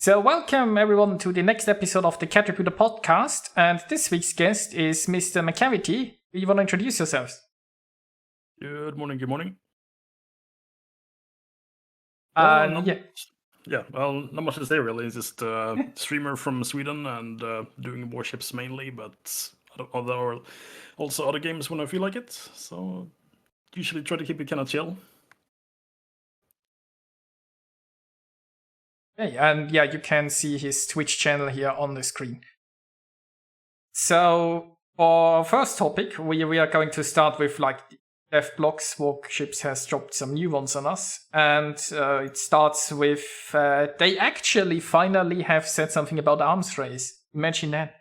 So welcome everyone to the next episode of the Catributor podcast, and this week's guest is MrMacavity. Do you want to introduce yourselves? Good morning, good morning. Well, not much to say really. It's just a streamer from Sweden and doing Warships mainly, but also other games when I feel like it. So usually try to keep it kind of chill. Okay, and you can see his Twitch channel here on the screen. So for our first topic, we are going to start with DevBlocks. Warships has dropped some new ones on us, and it starts with they actually finally have said something about arms race. Imagine that.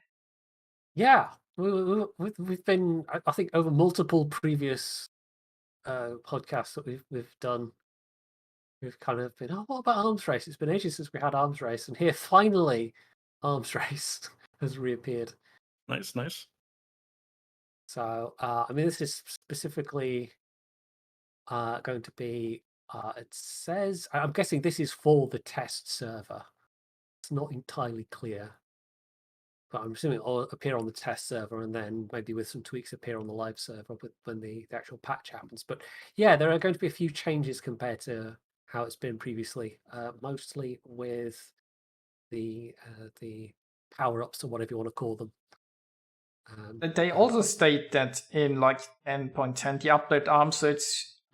Yeah, we've been, I think, over multiple previous podcasts that we've done. We've kind of been, what about arms race? It's been ages since we had arms race, and here finally, arms race has reappeared. Nice. So, this is specifically going to be. It says, I'm guessing this is for the test server. It's not entirely clear, but I'm assuming it'll appear on the test server and then maybe with some tweaks appear on the live server when the actual patch happens. But yeah, there are going to be a few changes compared to how it's been previously, mostly with the power-ups or whatever you want to call them. They also state that in 10.10, the update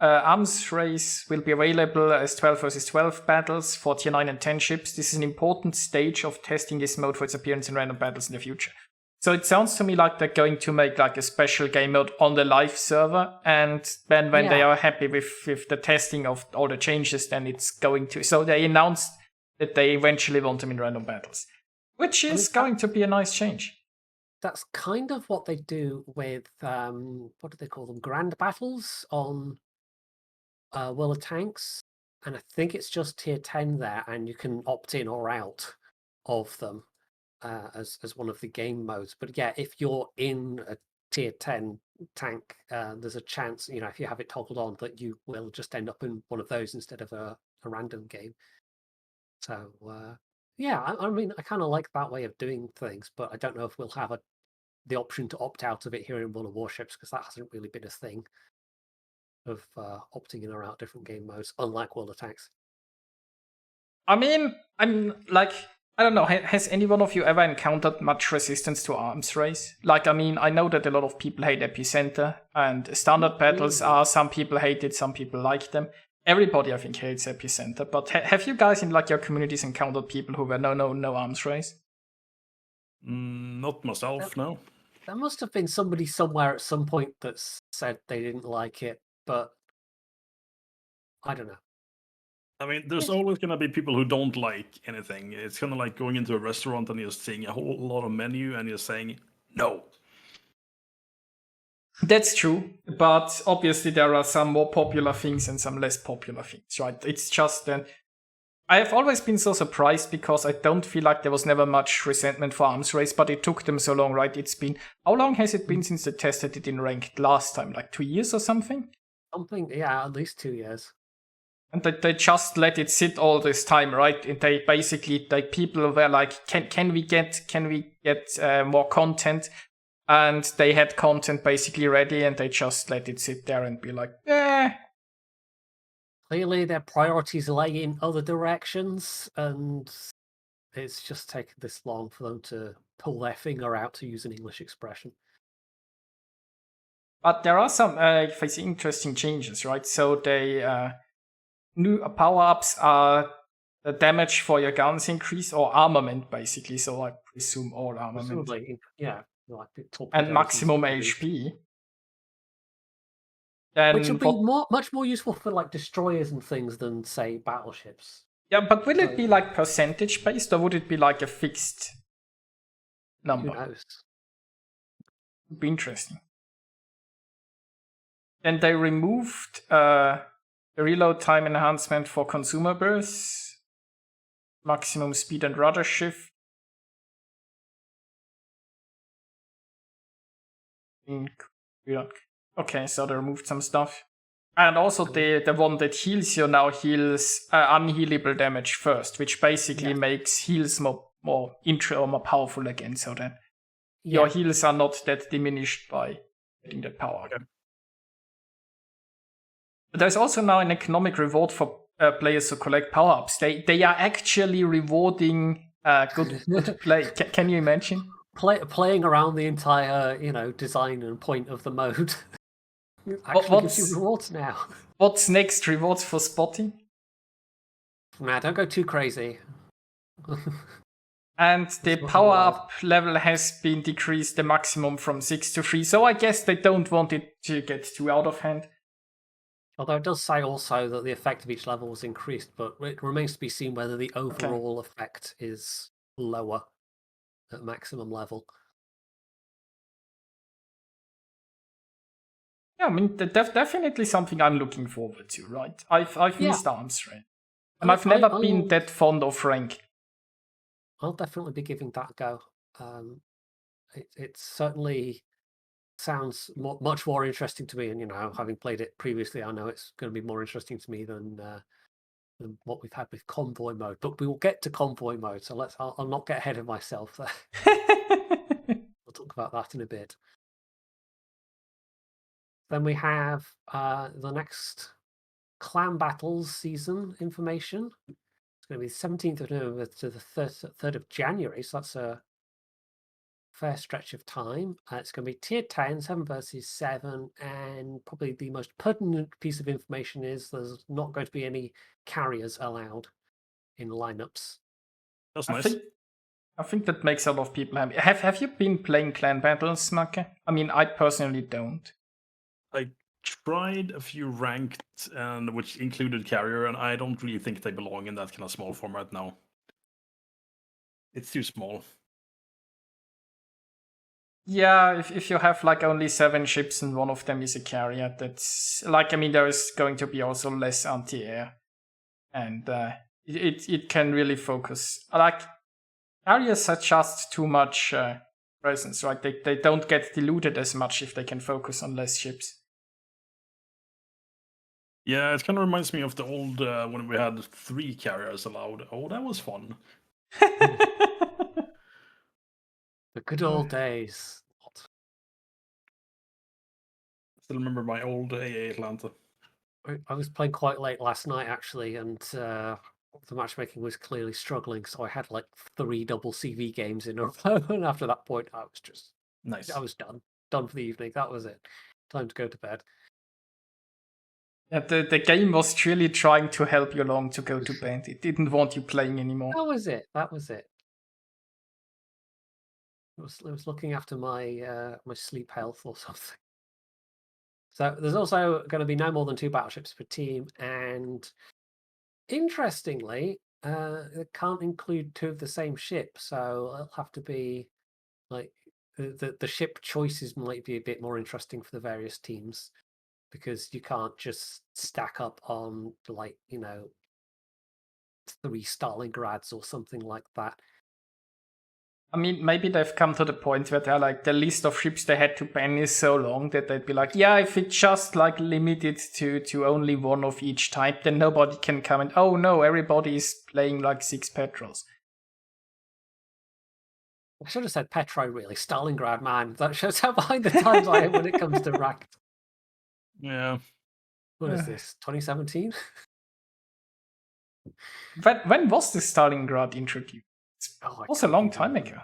arms race will be available as 12 versus 12 battles for tier 9 and 10 ships. This is an important stage of testing this mode for its appearance in random battles in the future. So it sounds to me like they're going to make a special game mode on the live server, and then when they are happy with the testing of all the changes, then it's going to. So they announced that they eventually want them in random battles, which is going to be a nice change. That's kind of what they do with what do they call them? Grand battles on World of Tanks, and I think it's just tier 10 there, and you can opt in or out of them as one of the game modes. But yeah, if you're in a tier 10 tank, there's a chance, if you have it toggled on, that you will just end up in one of those instead of a random game. So I kind of like that way of doing things, but I don't know if we'll have the option to opt out of it here in World of Warships, because that hasn't really been a thing of opting in or out different game modes, unlike World of Tanks. I don't know, has any one of you ever encountered much resistance to arms race? I know that a lot of people hate Epicenter, and standard battles some people hate it, some people like them. Everybody, I think, hates Epicenter, but have you guys in your communities encountered people who were no arms race? Not myself, no. There must have been somebody somewhere at some point that said they didn't like it, but I don't know. There's always going to be people who don't like anything. It's kind of like going into a restaurant and you're seeing a whole lot of menu and you're saying no. That's true, but obviously there are some more popular things and some less popular things, right? It's just that I have always been so surprised because I don't feel like there was never much resentment for arms race, but it took them so long, right? How long has it been since they tested it in ranked last time? 2 years or something? At least 2 years. And they just let it sit all this time, right? And they basically, people were like, can we get more content? And they had content basically ready, and they just let it sit there and be like, eh. Clearly, their priorities lay in other directions, and it's just taken this long for them to pull their finger out, to use an English expression. But there are some interesting changes, right? So they new power-ups are the damage for your guns increase, or armament, basically. So I presume all armament. Presumably, yeah. And maximum HP. Which will be much more useful for destroyers and things than, say, battleships. Yeah, but will it be percentage based, or would it be a fixed number? Who knows? Would be interesting. And they removed the reload time enhancement for consumer bursts, maximum speed and rudder shift. Okay, so they removed some stuff. And also the one that heals you now heals unhealable damage first, which basically makes heals more powerful again, so that your heals are not that diminished by getting that power. Okay. But there's also now an economic reward for players who collect power-ups. They are actually rewarding good play. Can you imagine? Playing around the entire, design and point of the mode actually gives you rewards now. What's next? Rewards for spotting? Nah, don't go too crazy. And the power-up level has been decreased the maximum from 6 to 3, so I guess they don't want it to get too out of hand. Although it does say also that the effect of each level was increased, but it remains to be seen whether the overall effect is lower at maximum level. Yeah, I mean, definitely something I'm looking forward to, right? I've missed arms raid. And I've never been that fond of rank. I'll definitely be giving that a go. It certainly sounds much more interesting to me, and having played it previously, I know it's going to be more interesting to me than what we've had with Convoy mode. But we will get to Convoy mode, so I'll not get ahead of myself there. We'll talk about that in a bit. Then we have the next clan battles season information. It's going to be the 17th of November to the 3rd of January, so that's a fair stretch of time. It's going to be tier 10, 7 versus 7, and probably the most pertinent piece of information is there's not going to be any carriers allowed in lineups. That's nice. I think that makes a lot of people happy. Have you been playing clan battles, Maka? I mean, I personally don't. I tried a few ranked, and which included carrier, and I don't really think they belong in that kind of small format now. It's too small. Yeah, if you have like only 7 ships and one of them is a carrier, that's like, I mean, there is going to be also less anti-air, and it can really focus. Like, carriers are just too much presence, right? They don't get diluted as much if they can focus on less ships. Yeah, it kind of reminds me of the old when we had 3 carriers allowed. Oh, that was fun. The good old days. Still remember my old AA Atlanta. I was playing quite late last night, actually, and the matchmaking was clearly struggling, so I had like 3 double CV games in a row, and after that point, I was just... Nice. I was done for the evening. That was it. Time to go to bed. Yeah, the game was truly trying to help you along to go to bed. It didn't want you playing anymore. That was it. It was looking after my my sleep health or something. So there's also going to be no more than 2 battleships per team, and interestingly, it can't include 2 of the same ship. So it'll have to be like the ship choices might be a bit more interesting for the various teams, because you can't just stack up on 3 Stalingrads or something like that. I mean, maybe they've come to the point where they're like, the list of ships they had to ban is so long that they'd be like, yeah, if it just like limited to only 1 of each type, then nobody can come and, oh no, everybody is playing like 6 Petros. I should have said Petro, really. Stalingrad, man. That shows how behind the times I am when it comes to ranked. Yeah. What is this, 2017? When was the Stalingrad introduced? It was a long time ago.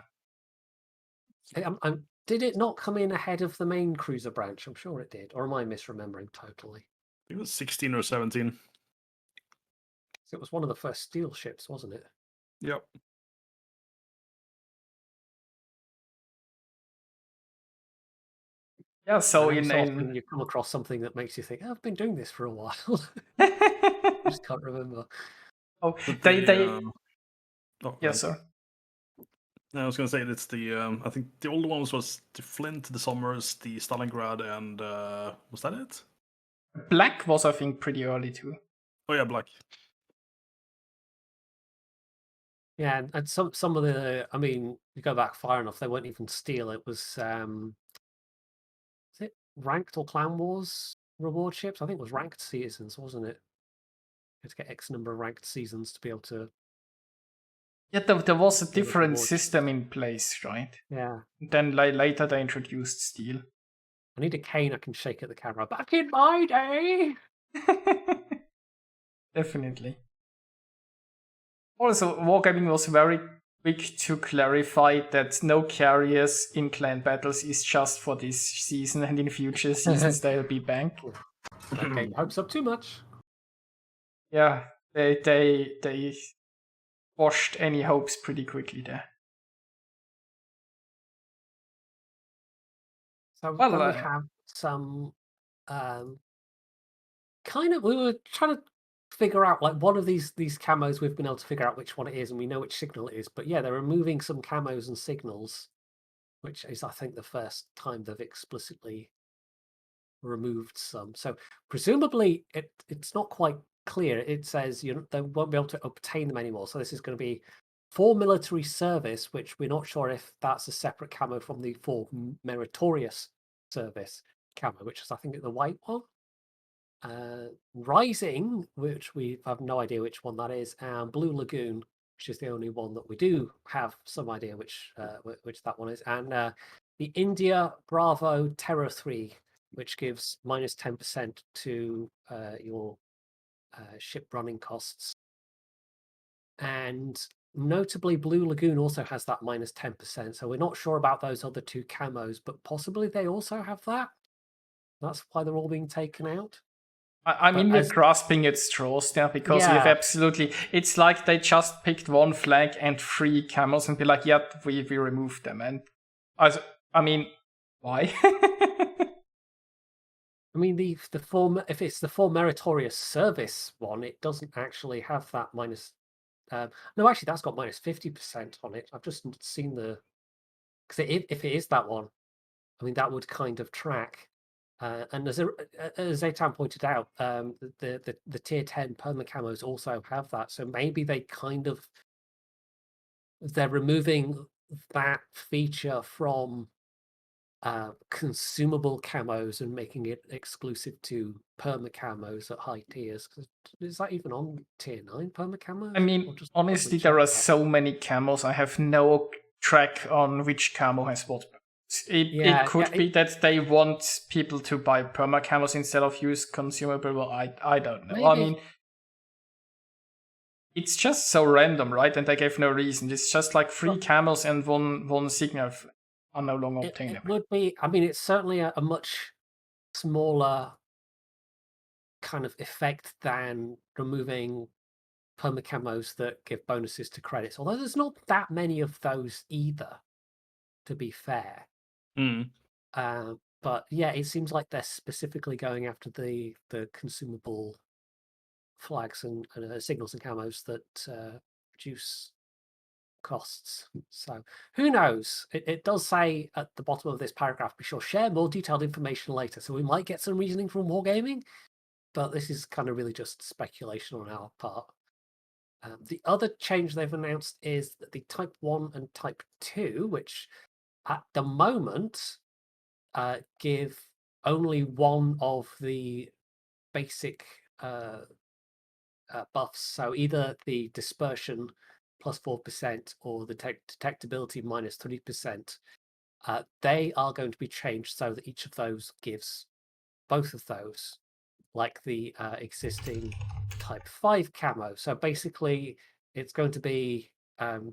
Did it not come in ahead of the main cruiser branch? I'm sure it did. Or am I misremembering totally? It was 16 or 17. It was one of the first steel ships, wasn't it? Yep. Yeah, so you come across something that makes you think, I've been doing this for a while. I just can't remember. Oh, yes, sir. I was going to say it's the I think the old ones was the Flint, the Sommers, the Stalingrad, and was that it? Black was, I think, pretty early too. Oh yeah, Black. Yeah, and some of the, I mean, you go back far enough, they weren't even steel. It was it Ranked or Clan Wars? reward ships. I think it was ranked seasons, wasn't it? You had to get X number of ranked seasons to be able to. Yeah, there was a There was different reward system in place, right? Yeah. Then later they introduced steel. I need a cane I can shake at the camera. Back in my day! Definitely. Also, Wargaming was very quick to clarify that no carriers in clan battles is just for this season, and in future seasons they'll be banned. That game hopes up too much. Yeah, they washed any hopes pretty quickly there. So Well, then we have some kind of, we were trying to figure out like one of these camos, we've been able to figure out which one it is and we know which signal it is, but yeah, they're removing some camos and signals, which is I think the first time they've explicitly removed some. So presumably it's not quite clear. It says they won't be able to obtain them anymore. So this is going to be for military service, which we're not sure if that's a separate camo from the for meritorious service camo, which is I think the white one. Rising, which we have no idea which one that is, and Blue Lagoon, which is the only one that we do have some idea which that one is, and the India Bravo Terror 3, which gives minus 10% to your ship running costs. And notably, Blue Lagoon also has that minus 10%. So we're not sure about those other two camos, but possibly they also have that. That's why they're all being taken out. I mean, we're grasping at straws there because we have absolutely. It's like they just picked one flag and 3 camels and be like, "Yeah, we removed them." And I mean, why? I mean, if it's the full meritorious service one, it doesn't actually have that minus. No, actually, that's got minus 50% on it. I've just seen because if it is that one, I mean, that would kind of track. And as Zaytan pointed out, the tier 10 permacamos also have that. So maybe they're removing that feature from consumable camos and making it exclusive to permacamos at high tiers. Is that even on tier 9 permacamos? I mean, honestly, there are so many camos. I have no track on which camo has what. It could be that they want people to buy perma camos instead of use consumable. Well, I don't know. Maybe. I mean, it's just so random, right? And they gave no reason. It's just like 3 camels and one signal are no longer obtainable. It would be. I mean, it's certainly a much smaller kind of effect than removing permacamos that give bonuses to credits. Although there's not that many of those either, to be fair. But yeah, it seems like they're specifically going after the consumable flags and signals and camos that reduce costs. So who knows? It does say at the bottom of this paragraph, be sure share more detailed information later. So we might get some reasoning from Wargaming, but this is kind of really just speculation on our part. The other change they've announced is that the Type 1 and Type 2, which at the moment give only one of the basic buffs. So either the dispersion plus 4% or the detectability minus 3%. They are going to be changed so that each of those gives both of those, like the existing Type 5 camo. So basically, it's going to be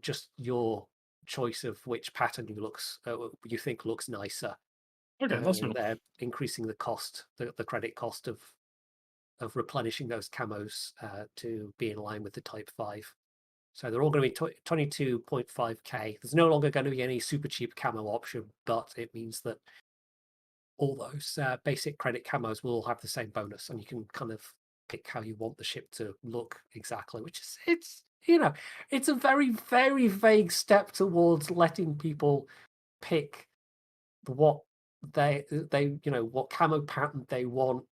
just your choice of which pattern you think looks nicer. Okay, that's nice. They're increasing the cost, the credit cost of replenishing those camos to be in line with the Type 5. So they're all going to be 22.5k. There's no longer going to be any super cheap camo option, but it means that all those basic credit camos will all have the same bonus, and you can kind of pick how you want the ship to look exactly, which is it's a very, very vague step towards letting people pick what they what camo pattern they want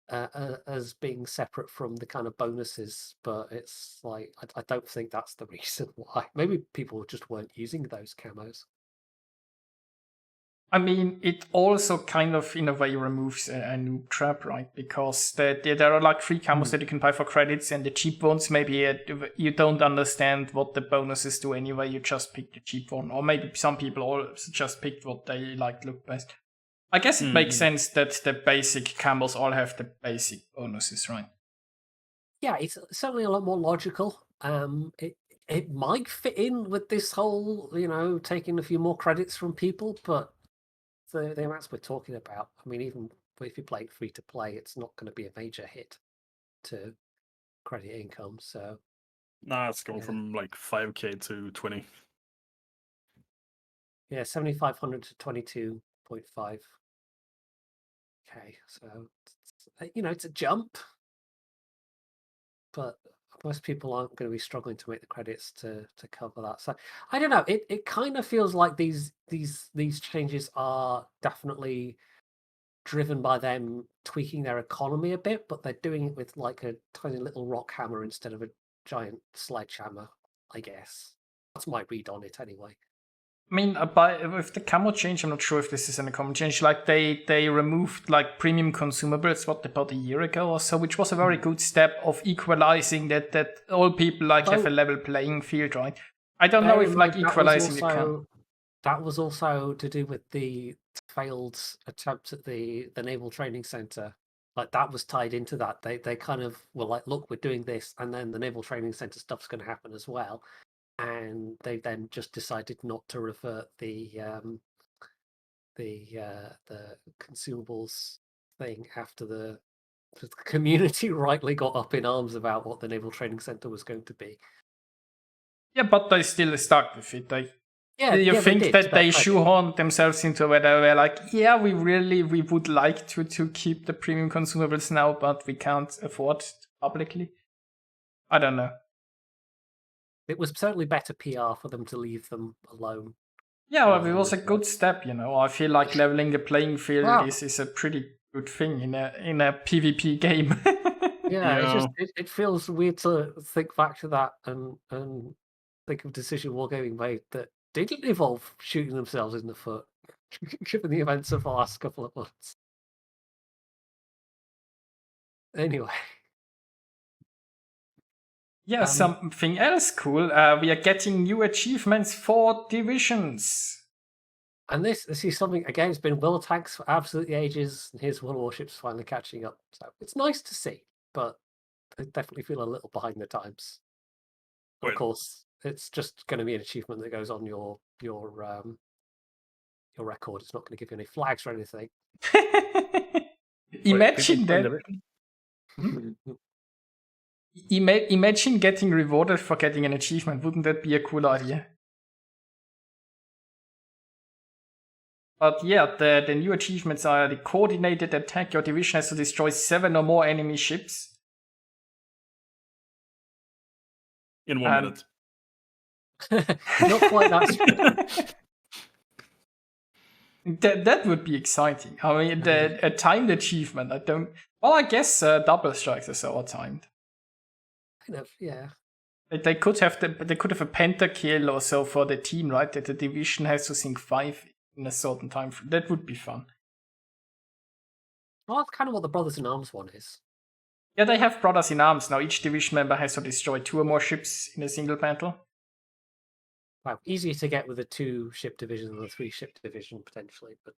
as being separate from the kind of bonuses. But it's like I don't think that's the reason why. Maybe people just weren't using those camos. I mean, it also kind of, in a way, removes a noob trap, right? Because there are like free camos that you can buy for credits, and the cheap ones, maybe you don't understand what the bonuses do anyway, you just pick the cheap one. Or maybe some people also just picked what they like look best. I guess it makes sense that the basic camos all have the basic bonuses, right? Yeah, it's certainly a lot more logical. It might fit in with this whole, taking a few more credits from people, but the amounts we're talking about, I mean, even if you play it free to play, it's not going to be a major hit to credit income. So Nah, it's going from like 5k to 20. yeah, 7,500 to 22.5k. So it's a jump, but most people aren't going to be struggling to make the credits to cover that. So I don't know. It kind of feels like these changes are definitely driven by them tweaking their economy a bit, but they're doing it with like a tiny little rock hammer instead of a giant sledgehammer, I guess. That's my read on it anyway. I mean, with the camo change, I'm not sure if this is an common change. Like they removed like premium consumables, about a year ago or so, which was a very good step of equalizing that all people have a level playing field, right? I don't know if equalizing the camo. That was also to do with the failed attempt at the Naval Training Center. Like that was tied into that. They kind of were like, look, we're doing this, and then the Naval Training Center stuff's going to happen as well. And they then just decided not to revert the consumables thing after the community rightly got up in arms about what the Naval Training Center was going to be. Yeah, but they still stuck with it. You think that they shoehorned themselves into where they were like, yeah, we would like to keep the premium consumables now, but we can't afford it publicly. I don't know. It was certainly better PR for them to leave them alone. Yeah, well, it was a good step, I feel like leveling the playing field is a pretty good thing in a PvP game. Yeah, it feels weird to think back to that and think of decision wargaming made that didn't involve shooting themselves in the foot, given the events of the last couple of months. Anyway. Yeah, something else cool. We are getting new achievements for divisions. And this is something, again, it's been Will Tanks for absolutely ages, and here's World Warships finally catching up. So it's nice to see, but I definitely feel a little behind the times. Of course, it's just going to be an achievement that goes on your record. It's not going to give you any flags or anything. Imagine that. Imagine getting rewarded for getting an achievement. Wouldn't that be a cool idea? But yeah, the new achievements are the coordinated attack. Your division has to destroy 7 or more enemy ships. In 1 minute. Not quite that that would be exciting. I mean, a timed achievement. I guess double strikes are so timed. Kind of, yeah. They could have a pentakill or so for the team, right? That the division has to sink 5 in a certain time frame. That would be fun. Well, that's kind of what the Brothers in Arms one is. Yeah, they have Brothers in Arms now. Each division member has to destroy 2 or more ships in a single battle. Wow, easier to get with a 2-ship division than a 3-ship division potentially, but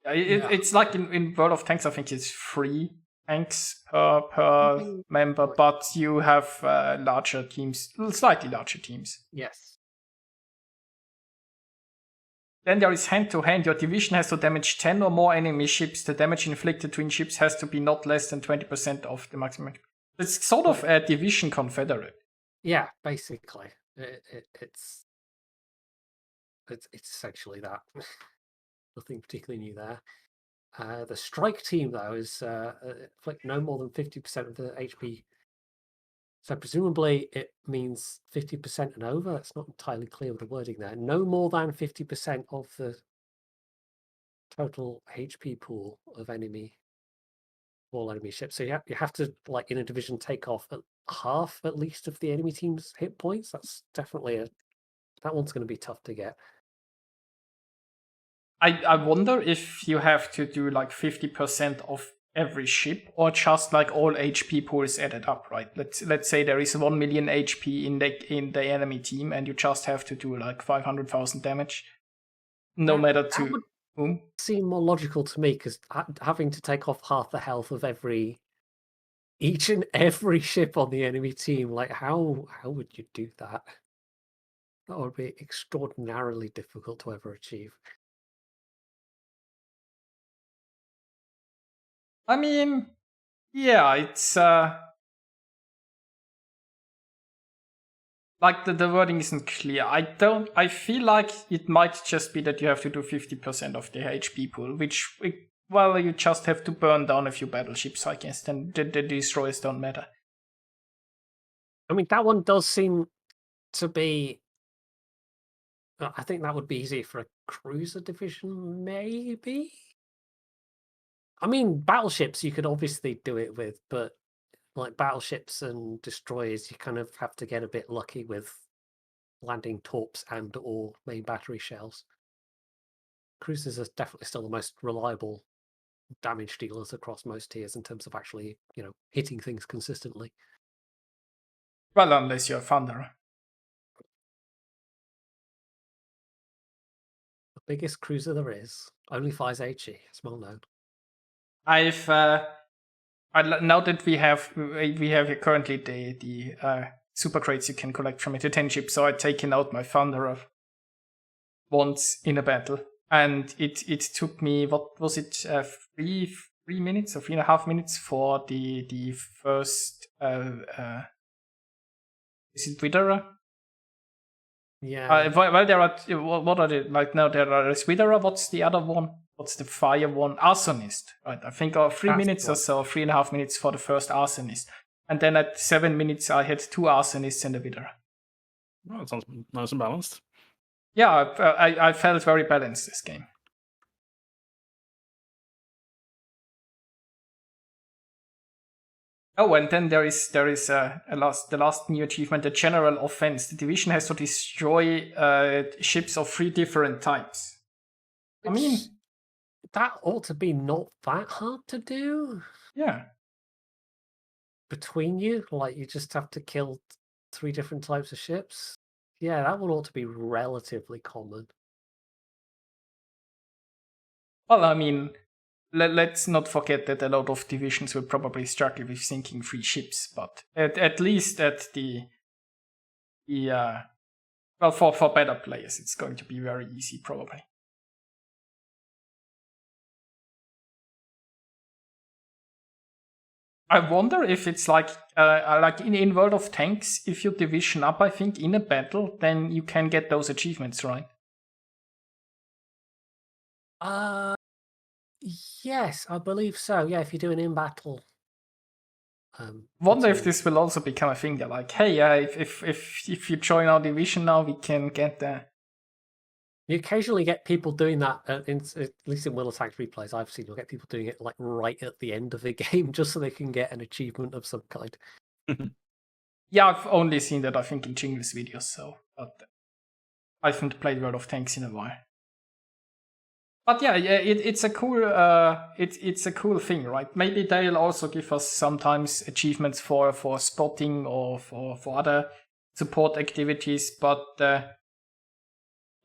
it's like in World of Tanks. I think it's 3 tanks per member, but you have larger teams, slightly larger teams. Yes. Then there is hand-to-hand. Your division has to damage 10 or more enemy ships. The damage inflicted between ships has to be not less than 20% of the maximum. It's sort of a division confederate. Yeah, basically. It's essentially that. Nothing particularly new there. The strike team, though, is inflict no more than 50% of the HP. So presumably it means 50% and over. It's not entirely clear with the wording there. No more than 50% of the total HP pool of all enemy ships. So you have to, like in a division, take off half at least of the enemy team's hit points. That's definitely that one's going to be tough to get. I wonder if you have to do like 50% of every ship, or just like all HP pools added up, right? Let's say there is 1 million HP in the enemy team, and you just have to do like 500,000 damage, no matter That to would whom. seem more logical to me, because having to take off half the health of each and every ship on the enemy team, like how would you do that? That would be extraordinarily difficult to ever achieve. I mean, yeah, it's like the wording isn't clear. I feel like it might just be that you have to do 50% of the HP pool, which, well, you just have to burn down a few battleships, I guess. Then the destroyers don't matter. I mean, that one does seem to be. I think that would be easy for a cruiser division, maybe. I mean, battleships you could obviously do it with, but like battleships and destroyers, you kind of have to get a bit lucky with landing torps and/or main battery shells. Cruisers are definitely still the most reliable damage dealers across most tiers in terms of actually, hitting things consistently. Well, unless you're Thunder. The biggest cruiser there is only flies HE. It's well known. I've now that we have currently the super crates you can collect from it, the 10 ships, so I've taken out my Thunderer once in a battle, and it took me, what was it, 3 minutes or 3.5 minutes for the first is it Widerer? Yeah. Well, there are, what are they, like now there is Widerer, what's the other one? What's the fire one? Arsonist, right? I think 3 minutes or so, 3.5 minutes for the first Arsonist. And then at 7 minutes, I had 2 Arsonists and a Widerer. Oh, that sounds nice and balanced. Yeah, I felt very balanced this game. Oh, and then there is the last new achievement, the general offense. The division has to destroy ships of 3 different types. I mean, that ought to be not that hard to do. Yeah. Between you, like you just have to kill 3 different types of ships. Yeah, that one ought to be relatively common. Well, I mean, let's not forget that a lot of divisions will probably struggle with sinking 3 ships, but at least at well, for better players, it's going to be very easy, probably. I wonder if it's like in World of Tanks, if you division up, I think, in a battle, then you can get those achievements, right? Yes, I believe so. Yeah, if you do an in-battle. Wonder if this will also become a thing. They're like, hey, if you join our division now, we can get the. You occasionally get people doing that, at least in World of Tanks replays I've seen. You'll get people doing it like right at the end of the game, just so they can get an achievement of some kind. Yeah, I've only seen that, I think, in Jingle's videos, so but I haven't played World of Tanks in a while. But yeah, it's a cool it's a cool thing, right? Maybe they'll also give us sometimes achievements for spotting or for other support activities, but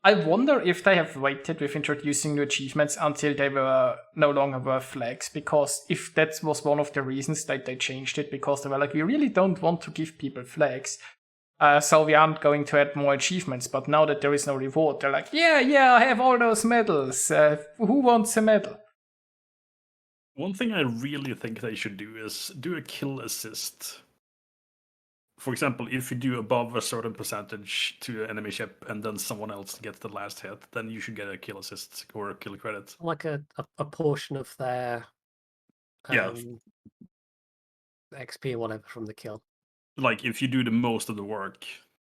I wonder if they have waited with introducing new achievements until they were no longer worth flags, because if that was one of the reasons that they changed it, because they were like, we really don't want to give people flags, so we aren't going to add more achievements. But now that there is no reward, they're like, yeah, I have all those medals. Who wants a medal? One thing I really think they should do is do a kill assist. For example, if you do above a certain percentage to an enemy ship and then someone else gets the last hit, then you should get a kill assist or a kill credit. Like a portion of their XP or whatever from the kill. Like if you do the most of the work.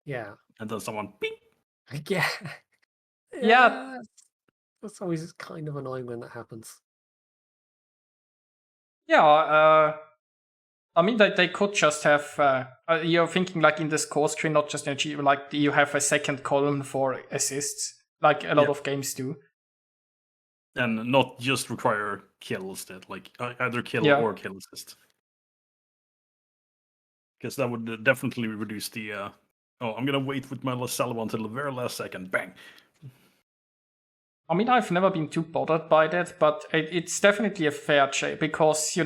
Yeah. And then someone beep. Yeah. Yeah. That's always kind of annoying when that happens. Yeah, I mean, they could just have, you're thinking like in the score screen, not just an achievement, like you have a second column for assists, like a lot of games do. And not just require kills, that like either kill Yeah. or kill assist. Because that would definitely reduce the. Oh, I'm gonna wait with my salvo until the very last second. Bang. I mean, I've never been too bothered by that, but it's definitely a fair trade because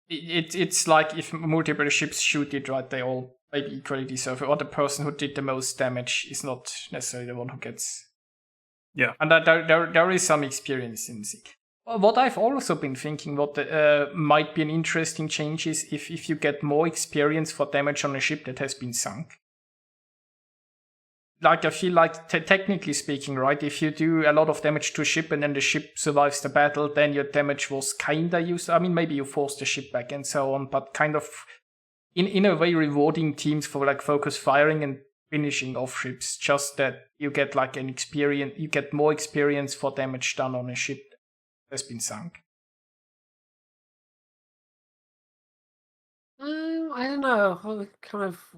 it's like if multiple ships shoot it, right? They all maybe equally deserve it, or the person who did the most damage is not necessarily the one who gets. Yeah. And there is some experience in it. What I've also been thinking, what might be an interesting change is if you get more experience for damage on a ship that has been sunk. Like, I feel like, technically speaking, right, if you do a lot of damage to a ship and then the ship survives the battle, then your damage was kinda used. I mean, maybe you forced the ship back and so on, but kind of, in a way, rewarding teams for, like, focus firing and finishing off ships, just that you get, like, you get more experience for damage done on a ship that has been sunk. I don't know. Kind of,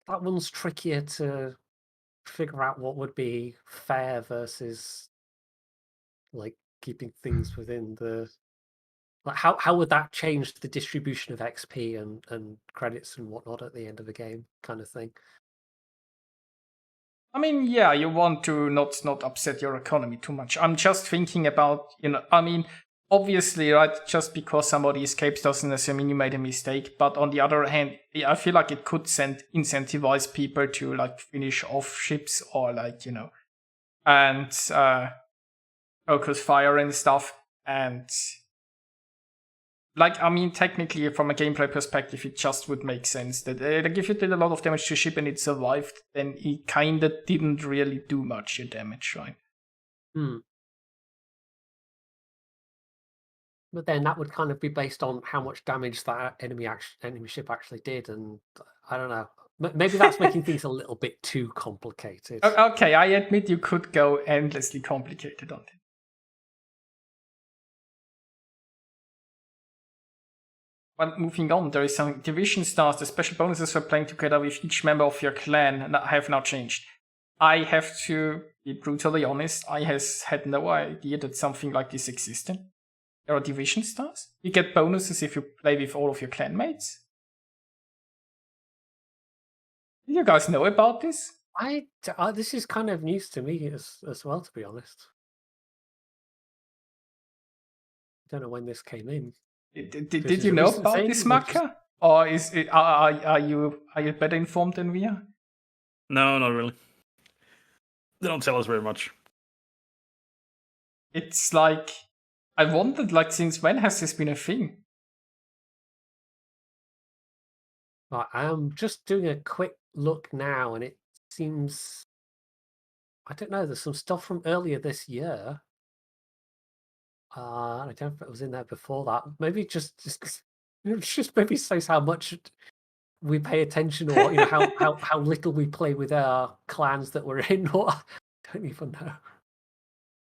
that one's trickier to figure out what would be fair versus like keeping things within the. Like how would that change the distribution of XP and credits and whatnot at the end of the game, kind of thing? I mean, yeah, you want to not upset your economy too much. I'm just thinking about, I mean, obviously, right, just because somebody escapes doesn't necessarily mean you made a mistake. But on the other hand, I feel like it could incentivize people to, like, finish off ships or, like, and focus fire and stuff. And, like, I mean, technically, from a gameplay perspective, it just would make sense that like, if you did a lot of damage to a ship and it survived, then it kind of didn't really do much damage, right? But then that would kind of be based on how much damage that enemy ship actually did, and I don't know. Maybe that's making things a little bit too complicated. Okay, I admit you could go endlessly complicated on it. Well, moving on, there is some division stars. The special bonuses for playing together with each member of your clan have now changed. I have to be brutally honest, I had no idea that something like this existed. There are division stars. You get bonuses if you play with all of your clanmates. Did you guys know about this? This is kind of news to me as well, to be honest. I don't know when this came in. Did you know about this, Maka? Or is it, are you better informed than we are? No, not really. They don't tell us very much. It's like, I wondered, like, since when has this been a thing? I'm just doing a quick look now, and it seems, I don't know, there's some stuff from earlier this year. I don't know if it was in there before that. Maybe just maybe shows how much we pay attention, or how little we play with our clans that we're in. Or I don't even know.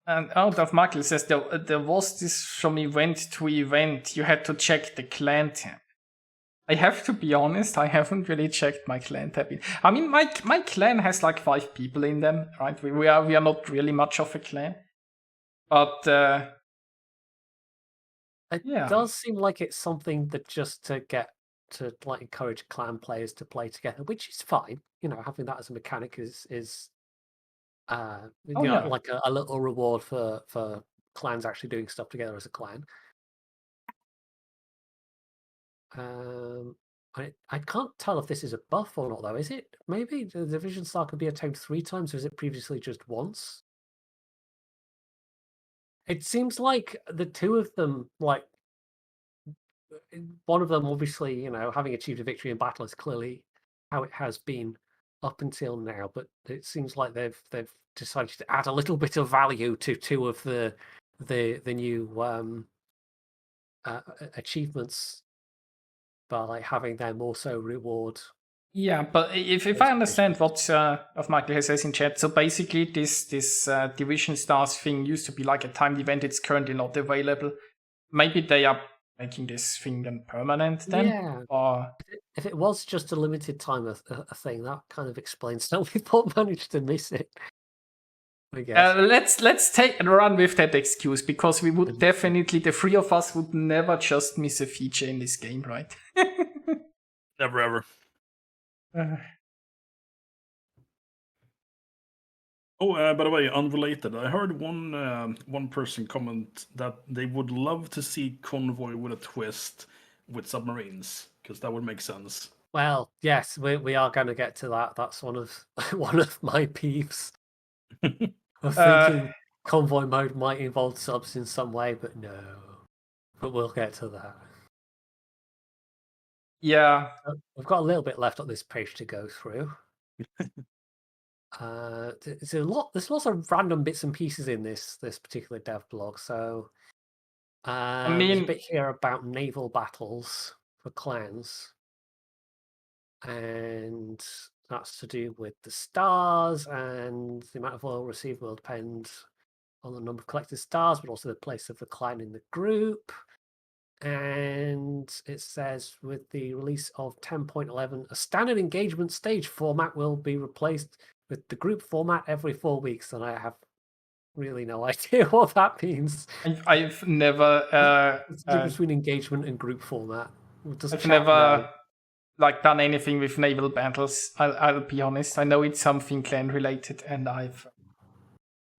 And out of Michael says there was this from event to event. You had to check the clan tab. I have to be honest, I haven't really checked my clan tab. I mean, my clan has like 5 people in them, right? We are not really much of a clan, but it does seem like it's something that just to get to like encourage clan players to play together, which is fine. Having that as a mechanic is like a little reward for clans actually doing stuff together as a clan. I can't tell if this is a buff or not, though. Is it? Maybe the division star can be attained 3 times, or is it previously just once? It seems like the two of them, like one of them, obviously, having achieved a victory in battle is clearly how it has been up until now. But it seems like they've decided to add a little bit of value to 2 of the new achievements by like having them also reward. Yeah, but if I understand what Michael says in chat, so basically this division stars thing used to be like a timed event. It's currently not available. Maybe they are making this thing then permanent then? Yeah. Or if it was just a limited time a thing, that kind of explains how people managed to miss it. I guess. Let's take and run with that excuse, because we would definitely, the three of us would never just miss a feature in this game, right? Never ever. Oh, by the way, unrelated. I heard one person comment that they would love to see Convoy with a twist with submarines, because that would make sense. Well, yes, we are going to get to that. That's one of one of my peeves of thinking convoy mode might involve subs in some way, but no. But we'll get to that. Yeah. We've got a little bit left on this page to go through. There's lots of random bits and pieces in this particular dev blog. So there's a bit here about naval battles for clans, and that's to do with the stars, and the amount of oil received will depend on the number of collected stars, but also the place of the clan in the group. And it says, with the release of 10.11, a standard engagement stage format will be replaced with the group format every 4 weeks. And I have really no idea what that means. I've never What's the difference between engagement and group format? I've never like done anything with naval battles. I'll be honest. I know it's something clan related, and I've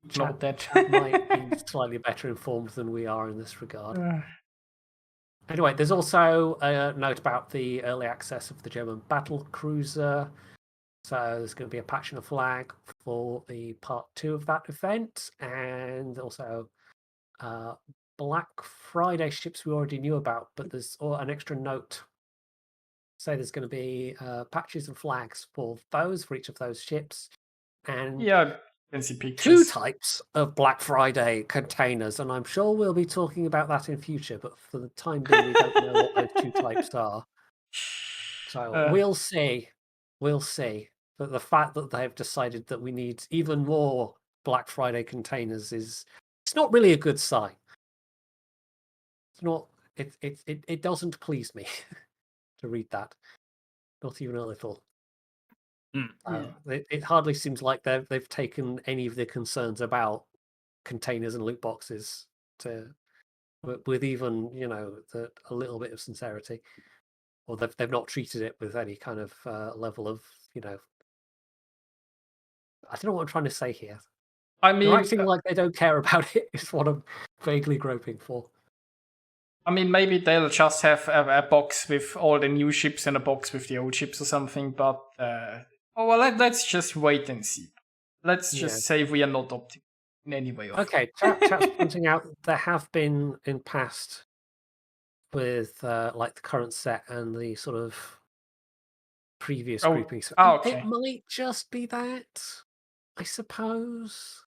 ignored that. Chat might be slightly better informed than we are in this regard. Anyway, there's also a note about the early access of the German battle cruiser. So there's going to be a patch and a flag for the part 2 of that event, and also Black Friday ships we already knew about, but there's an extra note. So there's going to be patches and flags for each of those ships, and yeah, can see pictures. 2 types of Black Friday containers, and I'm sure we'll be talking about that in future, but for the time being we don't know what those 2 types are. So we'll see. But the fact that they've decided that we need even more Black Friday containers it's not really a good sign. It's not. It doesn't please me to read that, not even a little. It hardly seems like they've taken any of the concerns about containers and loot boxes with even a little bit of sincerity, or they've not treated it with any kind of level of I don't know what I'm trying to say here. I mean, they're acting like they don't care about it is what I'm vaguely groping for. I mean, maybe they'll just have a box with all the new ships and a box with the old ships or something, but let's just wait and see. Let's just say we are not optimistic in any way. Okay, chat's pointing out there have been in past with like the current set and the sort of previous groupings. Okay. It might just be that, I suppose.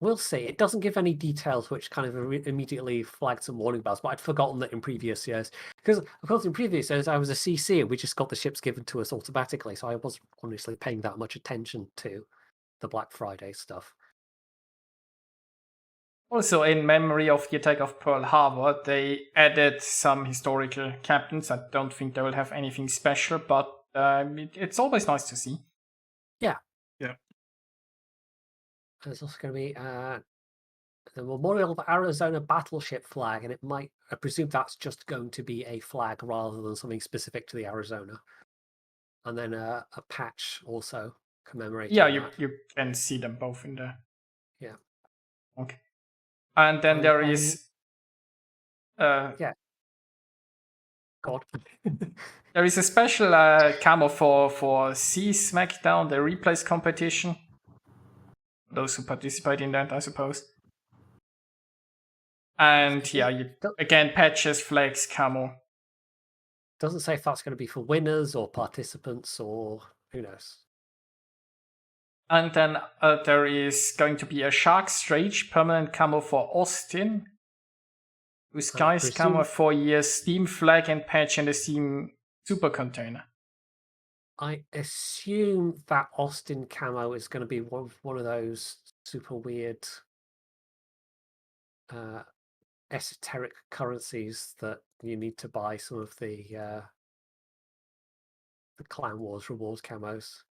We'll see. It doesn't give any details, which kind of immediately flagged some warning bells. But I'd forgotten that in previous years, because of course in previous years I was a CC and we just got the ships given to us automatically, so I wasn't honestly paying that much attention to the Black Friday stuff. Also, in memory of the attack of Pearl Harbor, they added some historical captains. I don't think they will have anything special, but it's always nice to see. Yeah. Yeah. There's also going to be the Memorial of Arizona battleship flag, and I presume that's just going to be a flag rather than something specific to the Arizona. And then a patch also commemorating you can see them both in there. Yeah. Okay. And then there is... yeah. God. There is a special camo for C SmackDown, the replays competition. Those who participate in that, I suppose. And again, patches, flags, camo. Doesn't say if that's going to be for winners or participants or who knows. And then there is going to be a Shark Strange permanent camo for Austin. With Guy's camo 4 years, Steam flag and patch and a Steam super container. I assume that Austin camo is going to be one of those super weird esoteric currencies that you need to buy some of the Clan Wars rewards camos.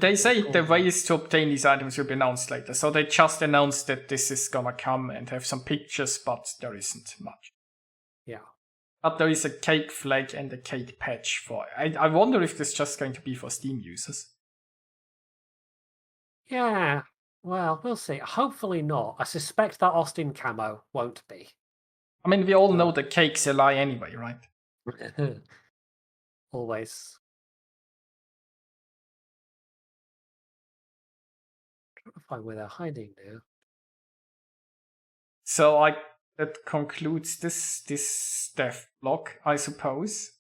They say the ways to obtain these items will be announced later. So they just announced that this is gonna come and have some pictures, but there isn't much. Yeah. But there is a cake flag and a cake patch for. I wonder if this is just going to be for Steam users. Yeah. Well, we'll see. Hopefully not. I suspect that Austin camo won't be. I mean, we all know the cake's a lie anyway, right? Always. Trying to find where they're hiding now. So that concludes this dev block, I suppose.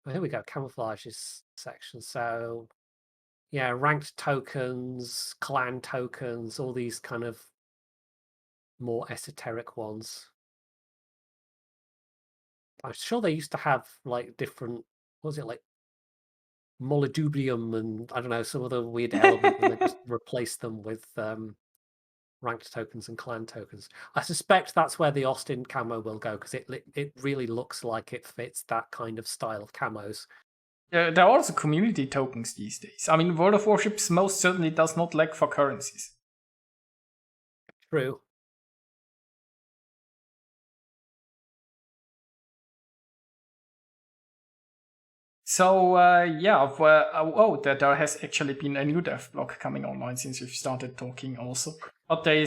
Oh, here we go. Camouflages section. So, yeah, ranked tokens, clan tokens, all these kind of more esoteric ones. I'm sure they used to have like different. What was it like? Molybdenum and I don't know some other weird element, and they just replaced them with ranked tokens and clan tokens. I suspect that's where the Austin camo will go because it really looks like it fits that kind of style of camos. There are also community tokens these days. I mean, World of Warships most certainly does not lack for currencies. True. So, there has actually been a new dev block coming online since we've started talking also. But they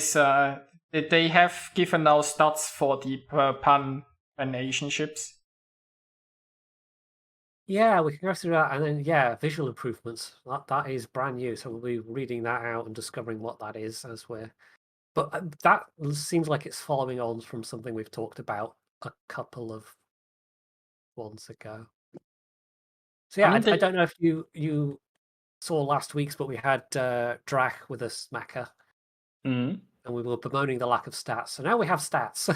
have given now stats for the Pan-Asian ships. Yeah, we can go through that, and then visual improvements. That is brand new, so we'll be reading that out and discovering what that is as we're. But that seems like it's following on from something we've talked about a couple of ones ago. So yeah, I don't know if you saw last week's, but we had Drac with us, Macca, and we were bemoaning the lack of stats. So now we have stats.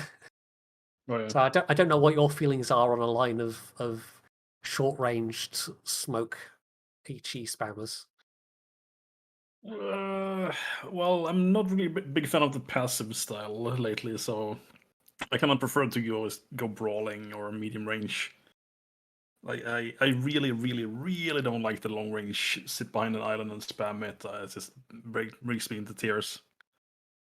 Oh, yeah. So I don't know what your feelings are on a line of short-ranged smoke HE spammers. Well, I'm not really a big fan of the passive style lately, so I kind of prefer to go brawling or medium range. I really, really, really don't like the long range sit behind an island and spam it. It just breaks me into tears.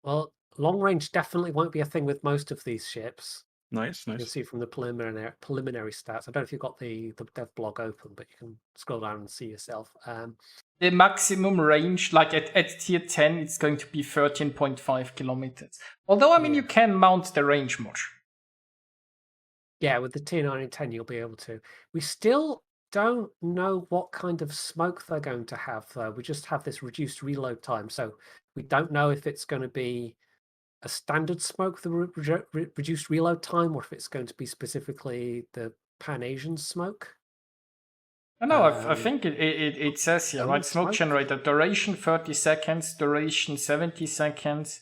Well, long range definitely won't be a thing with most of these ships. Nice. You can see from the preliminary stats. I don't know if you've got the dev blog open, but you can scroll down and see yourself. The maximum range, like at tier 10, it's going to be 13.5 kilometers. Although, I mean, you can mount the range mod. Yeah, with the tier 9 and 10, you'll be able to. We still don't know what kind of smoke they're going to have, though. We just have this reduced reload time, so we don't know if it's going to be a standard smoke, the reduced reload time, or if it's going to be specifically the Pan-Asian smoke. No, I think it says here, right? Smoke generator, duration 30 seconds, duration 70 seconds,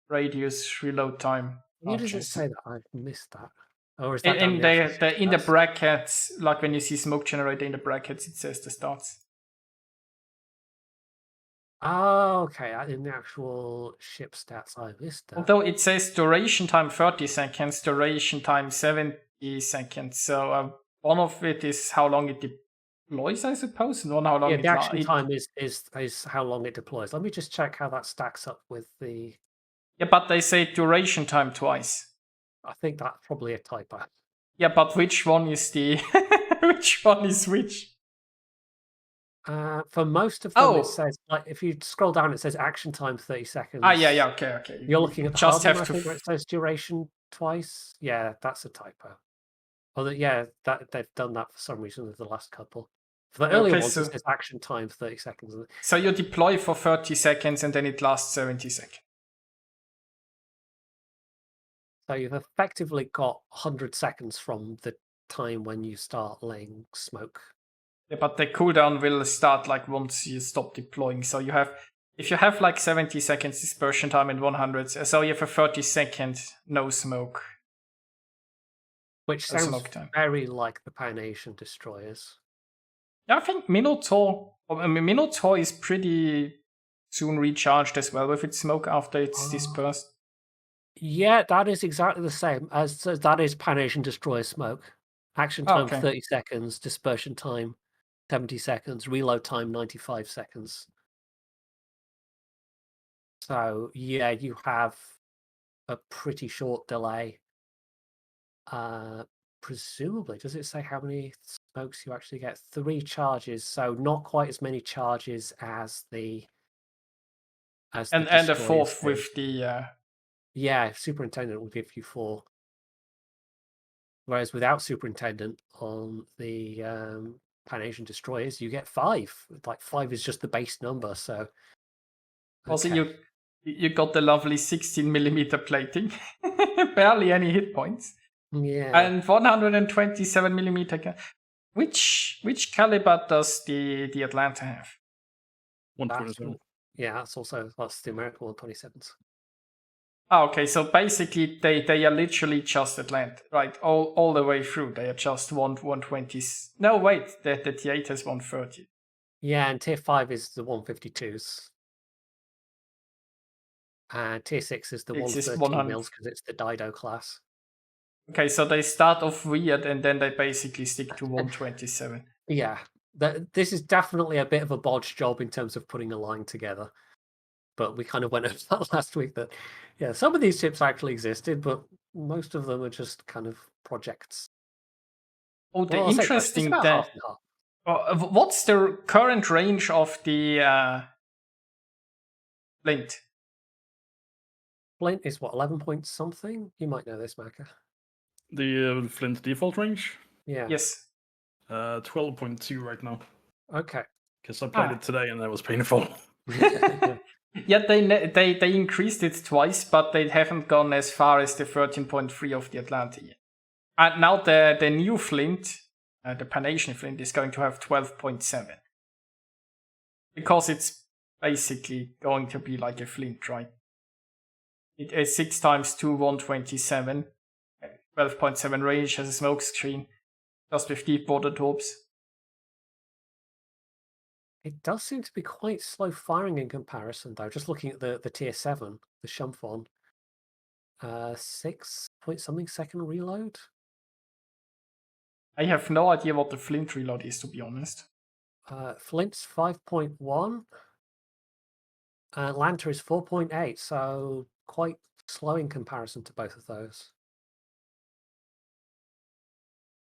radius, reload time. Where does it say that? I've missed that. Or is that in the brackets, like when you see smoke generator in the brackets, it says the stats. Oh, okay. In the actual ship stats, I missed that. Although it says duration time 30 seconds, duration time 70 seconds. So one of it is how long it deploys, I suppose, and one how long the action time is how long it deploys. Let me just check how that stacks up with the. Yeah, but they say duration time twice. I think that's probably a typo. Yeah, but which one is which one is which? For most of them, it says, like, if you scroll down, it says action time 30 seconds. Okay. You're looking at the just have to. Where it says duration twice. Yeah, that's a typo. Although, that they've done that for some reason with the last couple. For the earlier ones, it says action time 30 seconds. So you deploy for 30 seconds and then it lasts 70 seconds. So you've effectively got 100 seconds from the time when you start laying smoke. Yeah, but the cooldown will start like once you stop deploying. So if you have like 70 seconds dispersion time and 100, so you have a 30 second no smoke. Which sounds very like the Pan-Asian destroyers. Yeah, I think Minotaur is pretty soon recharged as well with its smoke after it's dispersed. Yeah, that is exactly the same as that is Pan-Asian destroyer smoke. Action time 30 seconds, dispersion time 70 seconds, reload time 95 seconds. So yeah, you have a pretty short delay. Presumably, does it say how many smokes you actually get? 3 charges, so not quite as many charges as the And the destroyers fourth do. with the Yeah, Superintendent will give you 4. Whereas without Superintendent on the Pan Asian destroyers, you get 5. Like 5 is just the base number. So also okay. you got the lovely 16mm plating, barely any hit points, Yeah, and 127mm. Which caliber does the Atlanta have? 127. that's the American 127s. Oh, okay, so basically they are literally just Atlanta, right? All the way through. They are just 120. No, wait, the T8 has 130. Yeah, and tier 5 is the 152s. And tier 6 is the It's just 113 100. mils because it's the Dido class. Okay, so they start off weird and then they basically stick to 127. Yeah, this is definitely a bit of a bodge job in terms of putting a line together. But we kind of went over that last week that, yeah, some of these ships actually existed, but most of them are just kind of projects. Oh, the Well, I'll say most. It's interesting about thing. half and half. What's the current range of the Flint? Flint is what, 11 point something? You might know this, Macca. The Flint default range? Yeah. Yes. 12.2 right now. Okay. Because I played it today and that was painful. Yeah, they increased it twice, but they haven't gone as far as the 13.3 of the Atlanta yet. And now the new Flint, the Pan Asian Flint, is going to have 12.7. Because it's basically going to be like a Flint, right? It is 6 times 2, 127. 12.7 range, has a smoke screen, just with deep water torps. It does seem to be quite slow firing in comparison, though. Just looking at the tier 7, the Shumphon. 6 point something second reload. I have no idea what the Flint reload is, to be honest. Flint's 5.1. Atlanta is 4.8, so quite slow in comparison to both of those.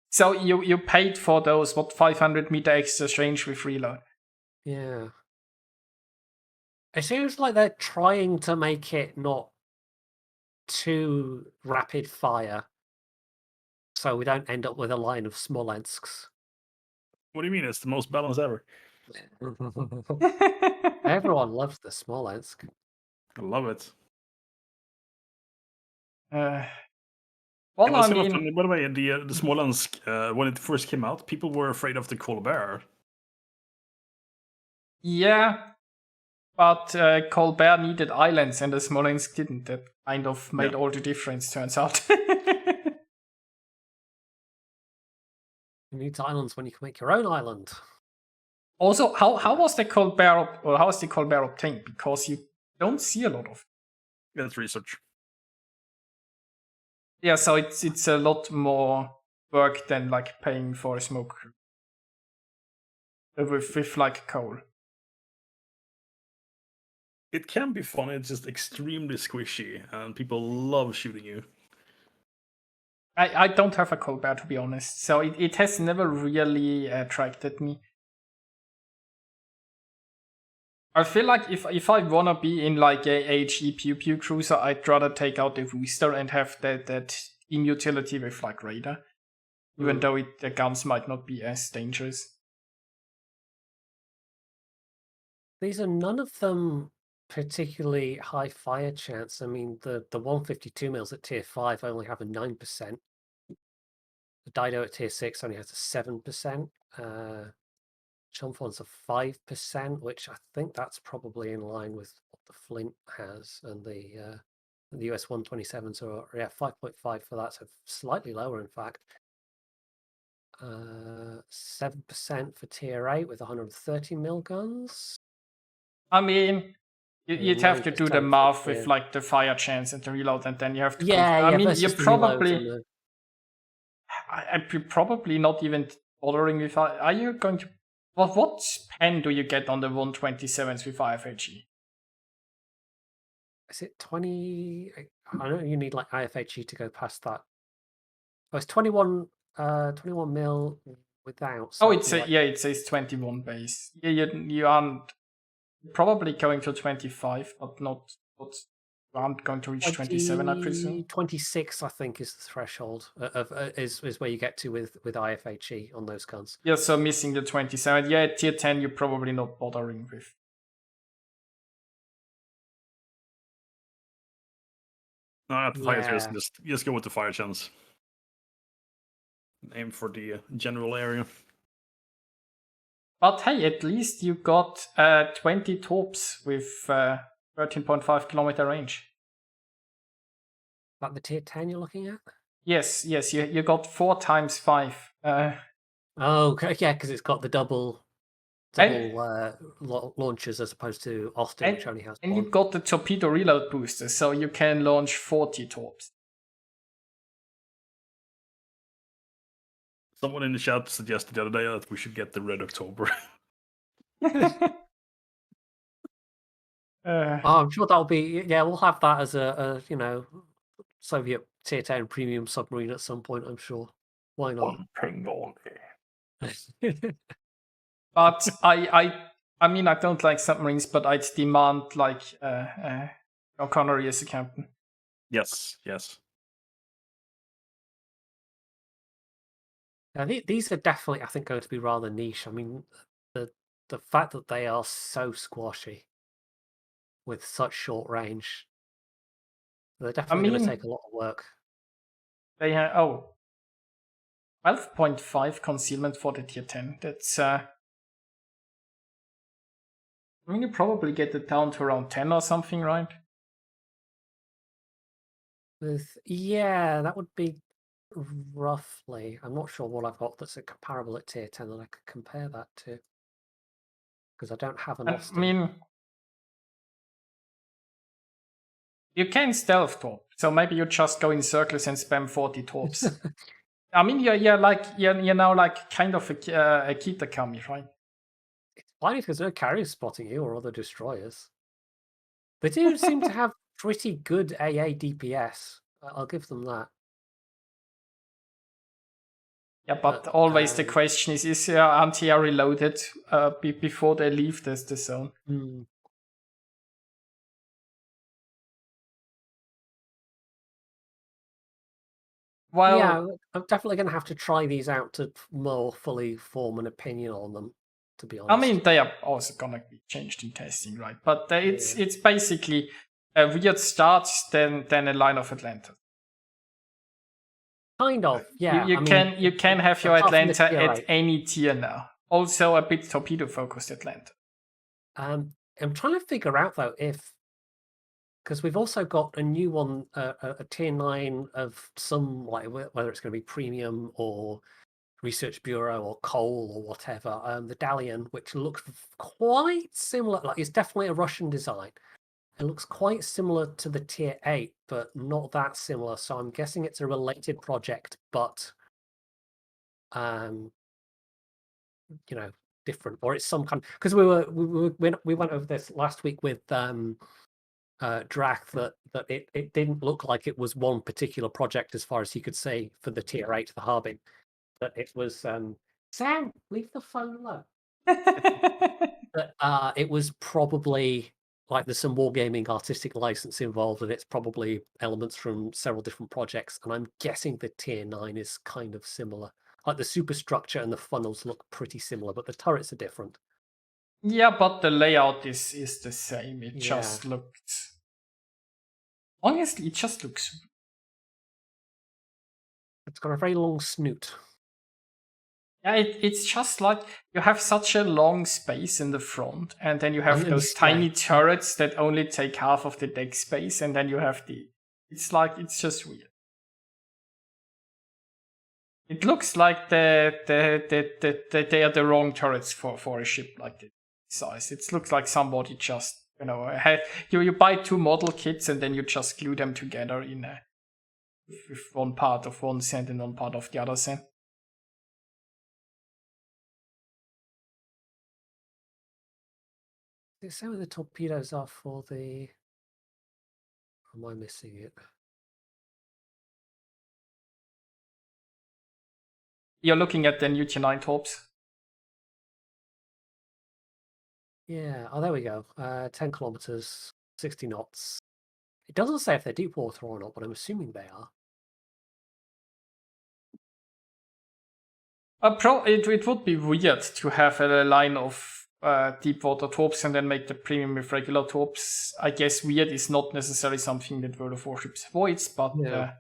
So you paid for those, 500-meter extra range with reload? Yeah. It seems like they're trying to make it not too rapid fire, so we don't end up with a line of Smolensks. What do you mean? It's the most balanced ever. Everyone loves the Smolensk. I love it. Well, I mean, often, by the way, the Smolensk, when it first came out, people were afraid of the Colbert. yeah, but Colbert needed islands and the Smolensk didn't. That kind of made all the difference, turns out. You need islands when you can make your own island. Also, how was the Colbert obtained? Because you don't see a lot of it. That's research. Yeah, so it's a lot more work than like paying for a smoke with like coal. It can be fun. It's just extremely squishy, and people love shooting you. I don't have a Colbert, to be honest, so it has never really attracted me. I feel like if I wanna be in like a HE pew pew cruiser, I'd rather take out the booster and have that team utility with like radar, even though the guns might not be as dangerous. These are none of them particularly high fire chance. I mean, the 152 mils at tier 5 only have a 9%. The Dido at tier 6 only has a 7%. Shumphon's a 5%, which I think that's probably in line with what the Flint has, and the US 127s are 5.5 for that, so slightly lower in fact. 7% for tier 8 with 130 mil guns. I mean, you'd have to do the 9% math for with tier. like the fire chance and the reload, and then you have to. I mean, you're probably. I'm probably not even bothering with. Are you going to What pen do you get on the 127s with IFHE? Is it 20? I know you need like IFHE to go past that. Oh, it's 21 mil without. So It says 21 base. Yeah, you aren't probably going to 25, but you aren't going to reach 27, I presume. 26, I think, is the threshold is where you get to with IFHE on those guns. Yeah, so missing the 27. Yeah, tier 10 you're probably not bothering with. No, at the fire chance, just go with the fire chance. Aim for the general area. But hey, at least you got 20 torps with 13.5 kilometer range. Like the tier 10 you're looking at? Yes, you got 4 times 5. Okay, yeah, because it's got the double launchers as opposed to Austin, which only has one. And you've got the torpedo reload booster, so you can launch 40 torps. Someone in the chat suggested the other day that we should get the Red October. I'm sure that'll be. Yeah, we'll have that as a Soviet tier 10 premium submarine at some point. I'm sure. Why not? But I mean, I don't like submarines, but I'd demand like O'Connery as a captain. Yes. These are definitely, I think, going to be rather niche. I mean, the fact that they are so squashy with such short range, they're definitely going to take a lot of work. They have 12.5 concealment for the tier 10. That's I mean, you probably get it down to around 10 or something, right? That would be roughly. I'm not sure what I've got that's comparable at tier 10 that I could compare that to, because I don't have an Austin. I mean, you can stealth torp, so maybe you just go in circles and spam 40 torps. I mean, you're now like kind of a Kitakami, right? It's funny because no carriers spotting you or other destroyers. They do seem to have pretty good AA DPS. I'll give them that. Yeah, but always the question is your anti-air reloaded before they leave the zone? Well, yeah, I'm definitely going to have to try these out to more fully form an opinion on them, to be honest. I mean, they are also going to be changed in testing, right? But it's basically a weird start, then a line of Atlanta. Kind of, yeah. You can have your Atlanta at any tier now. Also a bit torpedo focused Atlanta. I'm trying to figure out though because we've also got a new one, a tier 9 of some, like whether it's going to be premium or research bureau or coal or whatever. The Dalian, which looks quite similar, like it's definitely a Russian design. It looks quite similar to the tier 8, but not that similar. So I'm guessing it's a related project, but different, or it's some kind. Because we went over this last week with Drac that it didn't look like it was one particular project as far as he could say for the tier 8, the Harbin. That it was Sam, leave the phone alone. That it was probably like there's some wargaming artistic license involved, and it's probably elements from several different projects. And I'm guessing the tier 9 is kind of similar. Like the superstructure and the funnels look pretty similar, but the turrets are different. Yeah, but the layout is the same. It just looks. Honestly, it just looks. It's got a very long snoot. Yeah, it's just like you have such a long space in the front, and then you have those tiny turrets that only take half of the deck space, and then you have it's just weird. It looks like they are the wrong turrets for a ship like this size. It looks like somebody just you buy 2 model kits and then you just glue them together with one part of one cent and one part of the other cent. it say where the torpedoes are for the... Am I missing it? You're looking at the new Tier 9 torps. Yeah. Oh, there we go. 10 kilometers, 60 knots. It doesn't say if they're deep water or not, but I'm assuming they are. It would be weird to have a line of deep water torps and then make the premium with regular torps. I guess weird is not necessarily something that World of Warships avoids, but Yeah.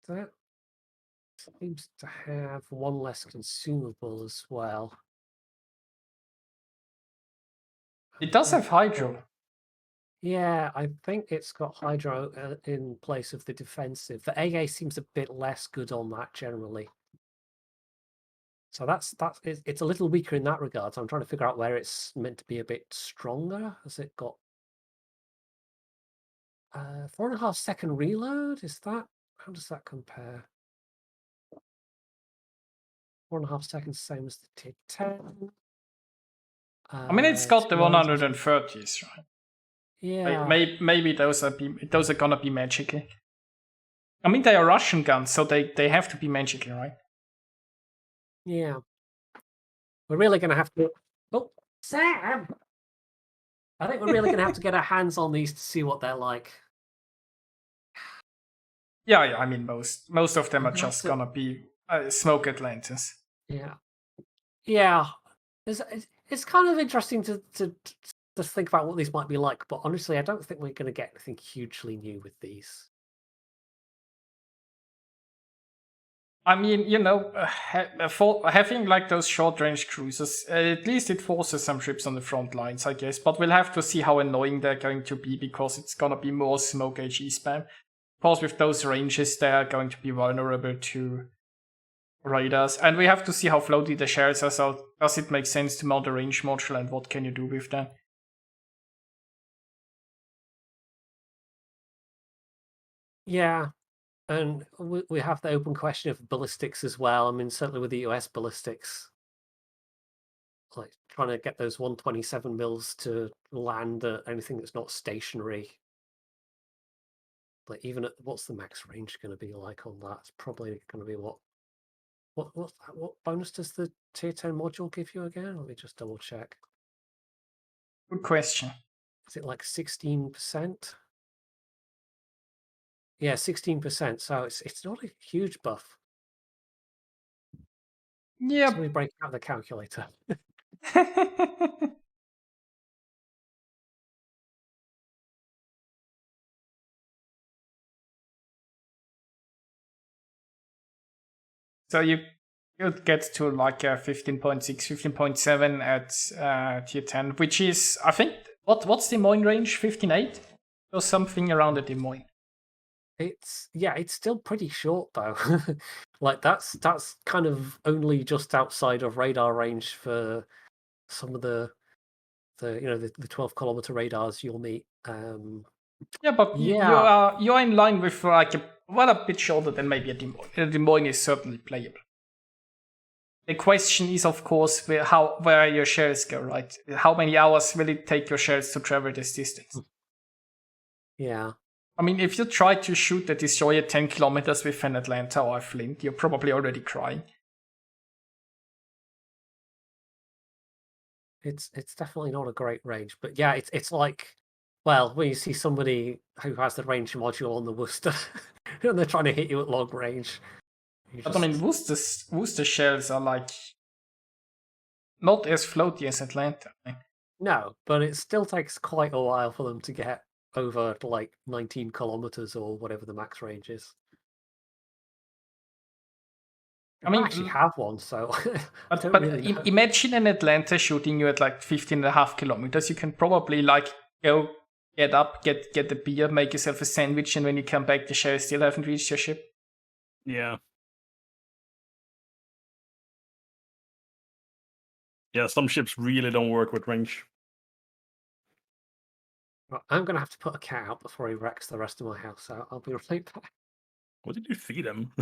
That seems to have one less consumable as well. it does have hydro. Yeah, I think it's got hydro in place of the defensive. The AA seems a bit less good on that generally. So it's a little weaker in that regard. So I'm trying to figure out where it's meant to be a bit stronger. Has it got 4.5 second reload? Is that, how does that compare? 4.5 seconds, same as the Tier 10. I mean, it's got the 130s, right? Yeah. Maybe those are gonna be magical. I mean, they are Russian guns, so they have to be magical, right? Yeah. We're really going to have to... Oh, Sam! I think we're really going to have to get our hands on these to see what they're like. Yeah, I mean, most of them are We'll just have to- gonna be smoke Atlantis. Yeah. Yeah. It's kind of interesting to think about what these might be like, but honestly, I don't think we're going to get anything hugely new with these. I mean, you know, for having like those short-range cruisers, at least it forces some ships on the front lines, I guess. But we'll have to see how annoying they're going to be, because it's gonna be more smoke AG spam. Of course, with those ranges, they are going to be vulnerable to radars, and we have to see how floaty the shells are. So, does it make sense to mount a range module, and what can you do with them? Yeah. And we have the open question of ballistics as well. I mean, certainly with the US ballistics, like trying to get those 127 mils to land at anything that's not stationary. Like even at, what's the max range going to be like on that? It's probably going to be what bonus does the Tier 10 module give you again? Let me just double check. Good question. Is it like 16%? Yeah, 16%. So it's not a huge buff. Yeah. So we break out the calculator. So you get to like 15.6, 15.7 at Tier 10, which is, I think, what's Des Moines range? 15.8? Or something around the Des Moines. It's still pretty short though. Like that's kind of only just outside of radar range for some of the 12-kilometer radars you'll meet. Yeah, but you're in line with like a bit shorter than maybe a Des Moines. A Des Moines is certainly playable. The question is, of course, where your shells go, right? How many hours will it take your shells to travel this distance? Yeah. I mean, if you try to shoot a destroyer 10 kilometers with an Atlanta or a Flint, you're probably already crying. It's definitely not a great range, but yeah, it's like, well, when you see somebody who has the range module on the Worcester and they're trying to hit you at long range. But I mean, Worcester shells are like not as floaty as Atlanta. No, but it still takes quite a while for them to get over like 19 kilometers or whatever the max range is. I mean, actually have one, so but really imagine an Atlanta shooting you at like 15.5 kilometers. You can probably like go get up, get a beer, make yourself a sandwich, and when you come back, the shells still haven't reached your ship. Yeah. Yeah, some ships really don't work with range. I'm going to have to put a cat out before he wrecks the rest of my house, so I'll be right back. What did you feed him?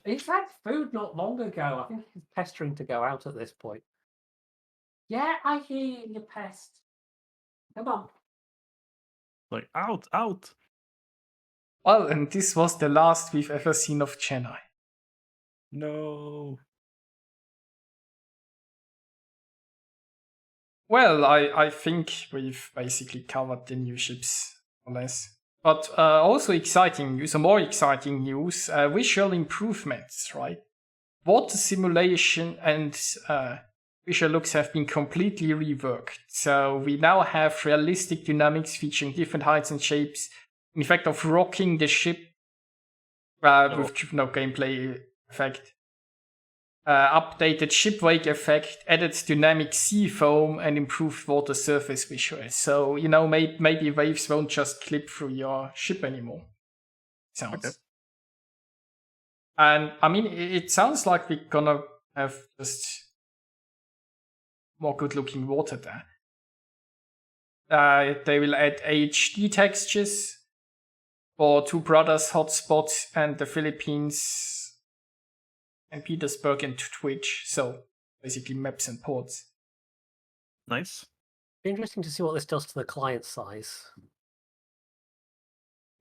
He's had food not long ago. I think he's pestering to go out at this point. Yeah, I hear you, you pest. Come on. Like, out. Well, and this was the last we've ever seen of Jedi. No. Well, I think we've basically covered the new ships, more or less. But also exciting news, or more exciting news, visual improvements, right? Water simulation and visual looks have been completely reworked. So we now have realistic dynamics featuring different heights and shapes. In effect of rocking the ship with no gameplay effect. Updated ship wake effect, added dynamic sea foam, and improved water surface visuals. So, maybe waves won't just clip through your ship anymore. Sounds. Okay. And, I mean, it sounds like we're gonna have just more good-looking water there. They will add HD textures for Two Brothers hotspot and the Philippines and Petersburg and Twitch. So basically maps and ports. Nice. Be interesting to see what this does to the client size.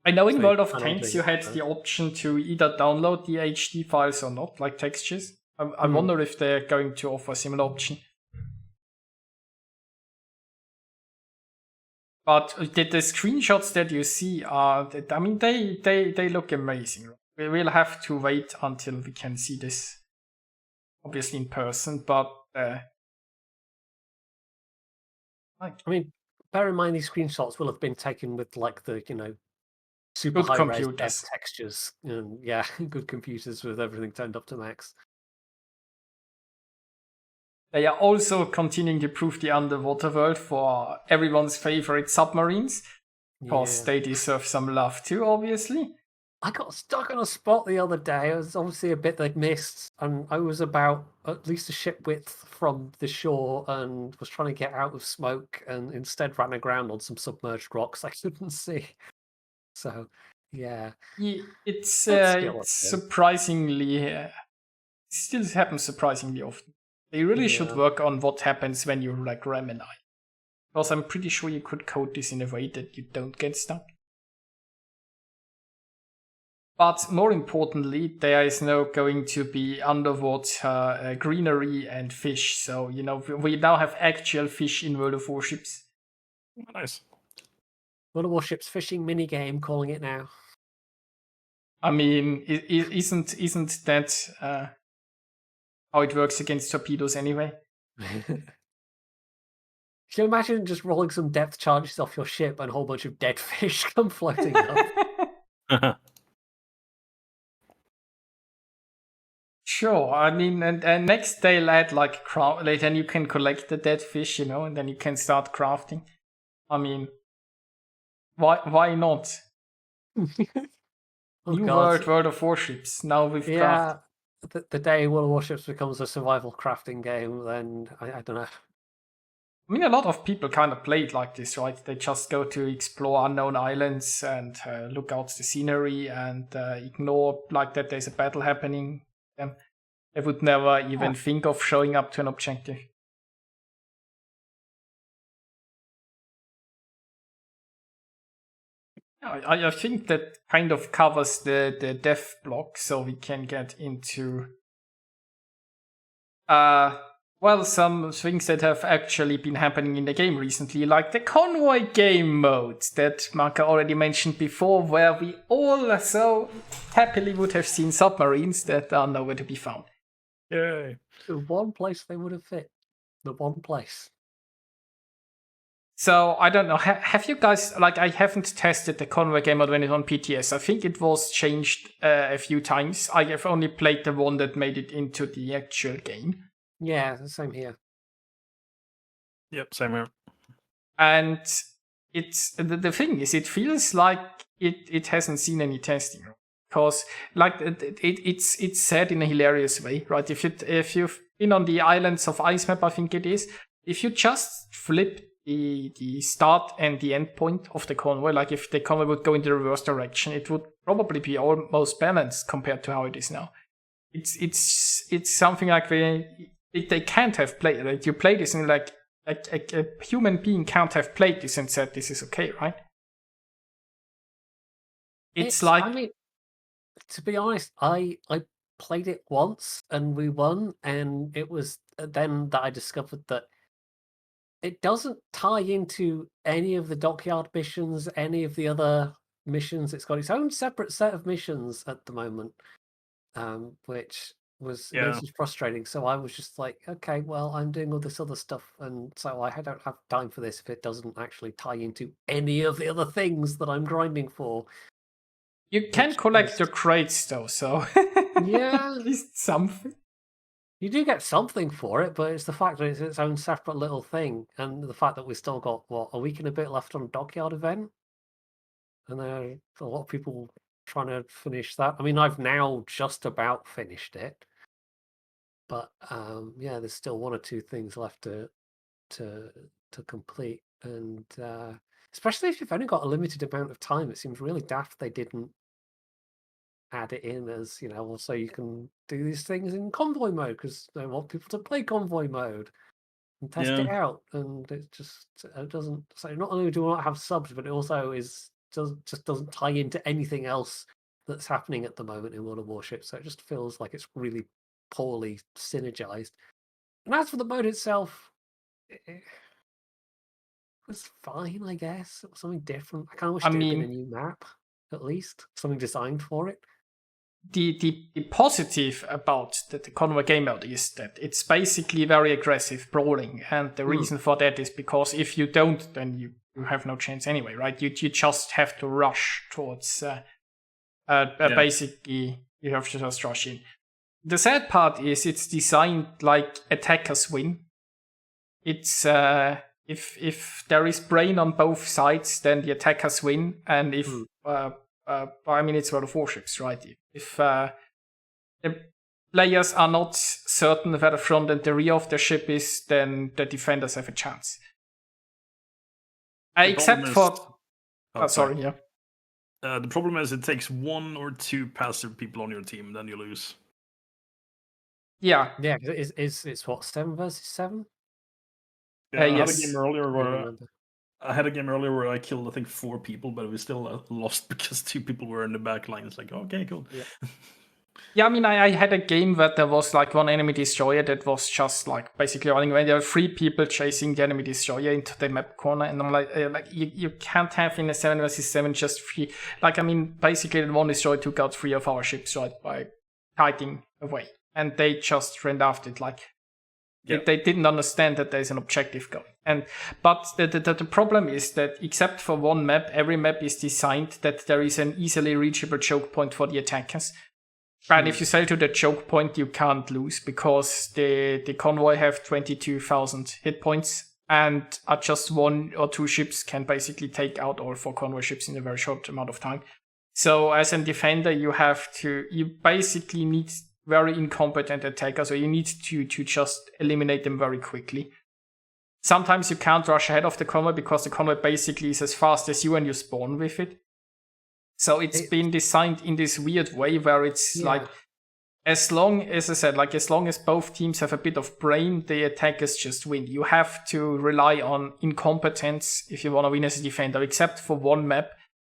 I know in World of Tanks you had the option to either download the HD files or not, like textures. I wonder if they're going to offer a similar option. But the screenshots that you see are, I mean, they look amazing. We will have to wait until we can see this, obviously in person. But I mean, bear in mind these screenshots will have been taken with like the super high res depth textures. And yeah, good computers with everything turned up to max. They are also continuing to improve the underwater world for everyone's favorite submarines, because they deserve some love too, obviously. I got stuck on a spot the other day. It was obviously a bit they'd missed, and I was about at least a ship width from the shore and was trying to get out of smoke, and instead ran aground on some submerged rocks I couldn't see. So, yeah. It's surprisingly... still happens surprisingly often. They really should work on what happens when you ram an eye. Because I'm pretty sure you could code this in a way that you don't get stuck. But more importantly, there is now going to be underwater greenery and fish. So, we now have actual fish in World of Warships. Nice. World of Warships fishing minigame, calling it now. I mean, isn't that... how it works against torpedoes anyway. Can you imagine just rolling some depth charges off your ship and a whole bunch of dead fish come floating up? Sure, I mean, and next they'll add then you can collect the dead fish, and then you can start crafting. I mean, why not? New World of Warships. Now we've crafted. The day World of Warships becomes a survival crafting game, then I don't know. I mean, a lot of people kind of play it like this, right? They just go to explore unknown islands and look out the scenery and ignore that there's a battle happening. They would never even think of showing up to an objective. I think that kind of covers the dev block, so we can get into some things that have actually been happening in the game recently, like the Convoy game mode that Maka already mentioned before, where we all so happily would have seen submarines that are nowhere to be found. Yay. The one place they would have fit. The one place. So, I don't know, have you guys, I haven't tested the Convoy game mode when it's on PTS. I think it was changed a few times. I have only played the one that made it into the actual game. Yeah, same here. Yep, same here. And it's the thing is, it feels like it hasn't seen any testing. Because, it's said in a hilarious way, right? If you've been on the Islands of Ice map, I think it is, if you just flip the start and the end point of the convoy, if the convoy would go in the reverse direction, it would probably be almost balanced compared to how it is now. it's something like they can't have played. Like you play this and like a human being can't have played this and said this is okay, right? It's like, I mean, to be honest, I played it once and we won, and it was then that I discovered that it doesn't tie into any of the dockyard missions, any of the other missions. It's got its own separate set of missions at the moment, which was immensely frustrating. So I was just like, okay, well, I'm doing all this other stuff, and so I don't have time for this if it doesn't actually tie into any of the other things that I'm grinding for. you can collect your crates though, so Yeah. at least something. You do get something for it, but it's the fact that it's its own separate little thing, and the fact that we still got a week and a bit left on Dockyard event, and there are a lot of people trying to finish that. I mean, I've now just about finished it, but yeah, there's still one or two things left to complete, and especially if you've only got a limited amount of time, it seems really daft they didn't add it in as, also you can do these things in convoy mode because they want people to play convoy mode and test it out, and it just doesn't. So not only do we not have subs, but it also just doesn't tie into anything else that's happening at the moment in World of Warships. So it just feels like it's really poorly synergized. And as for the mode itself, it was fine, I guess. It was something different. I kind of wish it had been a new map, at least something designed for it. The positive about the Convoy game mode is that it's basically very aggressive brawling, and the reason for that is because if you don't, then you have no chance anyway, right? You just have to rush towards. Basically, you have to just rush in. The sad part is it's designed like attackers win. It's if there is brain on both sides, then the attackers win, and if I mean, it's World of Warships, right? If the players are not certain where the front and the rear of the ship is, then the defenders have a chance. Except for... sorry, yeah. The problem is it takes one or two passive people on your team, then you lose. Yeah. Yeah, it's what, 7 versus 7? Yeah, yes. I had a game earlier where I killed, I think, 4 people, but we still lost because 2 people were in the back line. It's like, okay, cool. Yeah. Yeah, I mean, I had a game where there was like one enemy destroyer that was just like basically running away. There were 3 people chasing the enemy destroyer into the map corner, and I'm like you can't have in a 7 versus 7 just 3. Like, I mean, basically the one destroyer took out 3 of our ships, right, by kiting away, and they just ran after it. Like, they didn't understand that there's an objective going. But the problem is that except for one map, every map is designed that there is an easily reachable choke point for the attackers. And if you sail to the choke point, you can't lose because the convoy have 22,000 hit points, and just 1 or 2 ships can basically take out all 4 convoy ships in a very short amount of time. So as a defender, you basically need very incompetent attackers, so you need to just eliminate them very quickly. Sometimes you can't rush ahead of the convoy because the convoy basically is as fast as you and you spawn with it. So it's been designed in this weird way where it's like, as long as both teams have a bit of brain, the attackers just win. You have to rely on incompetence if you want to win as a defender, except for one map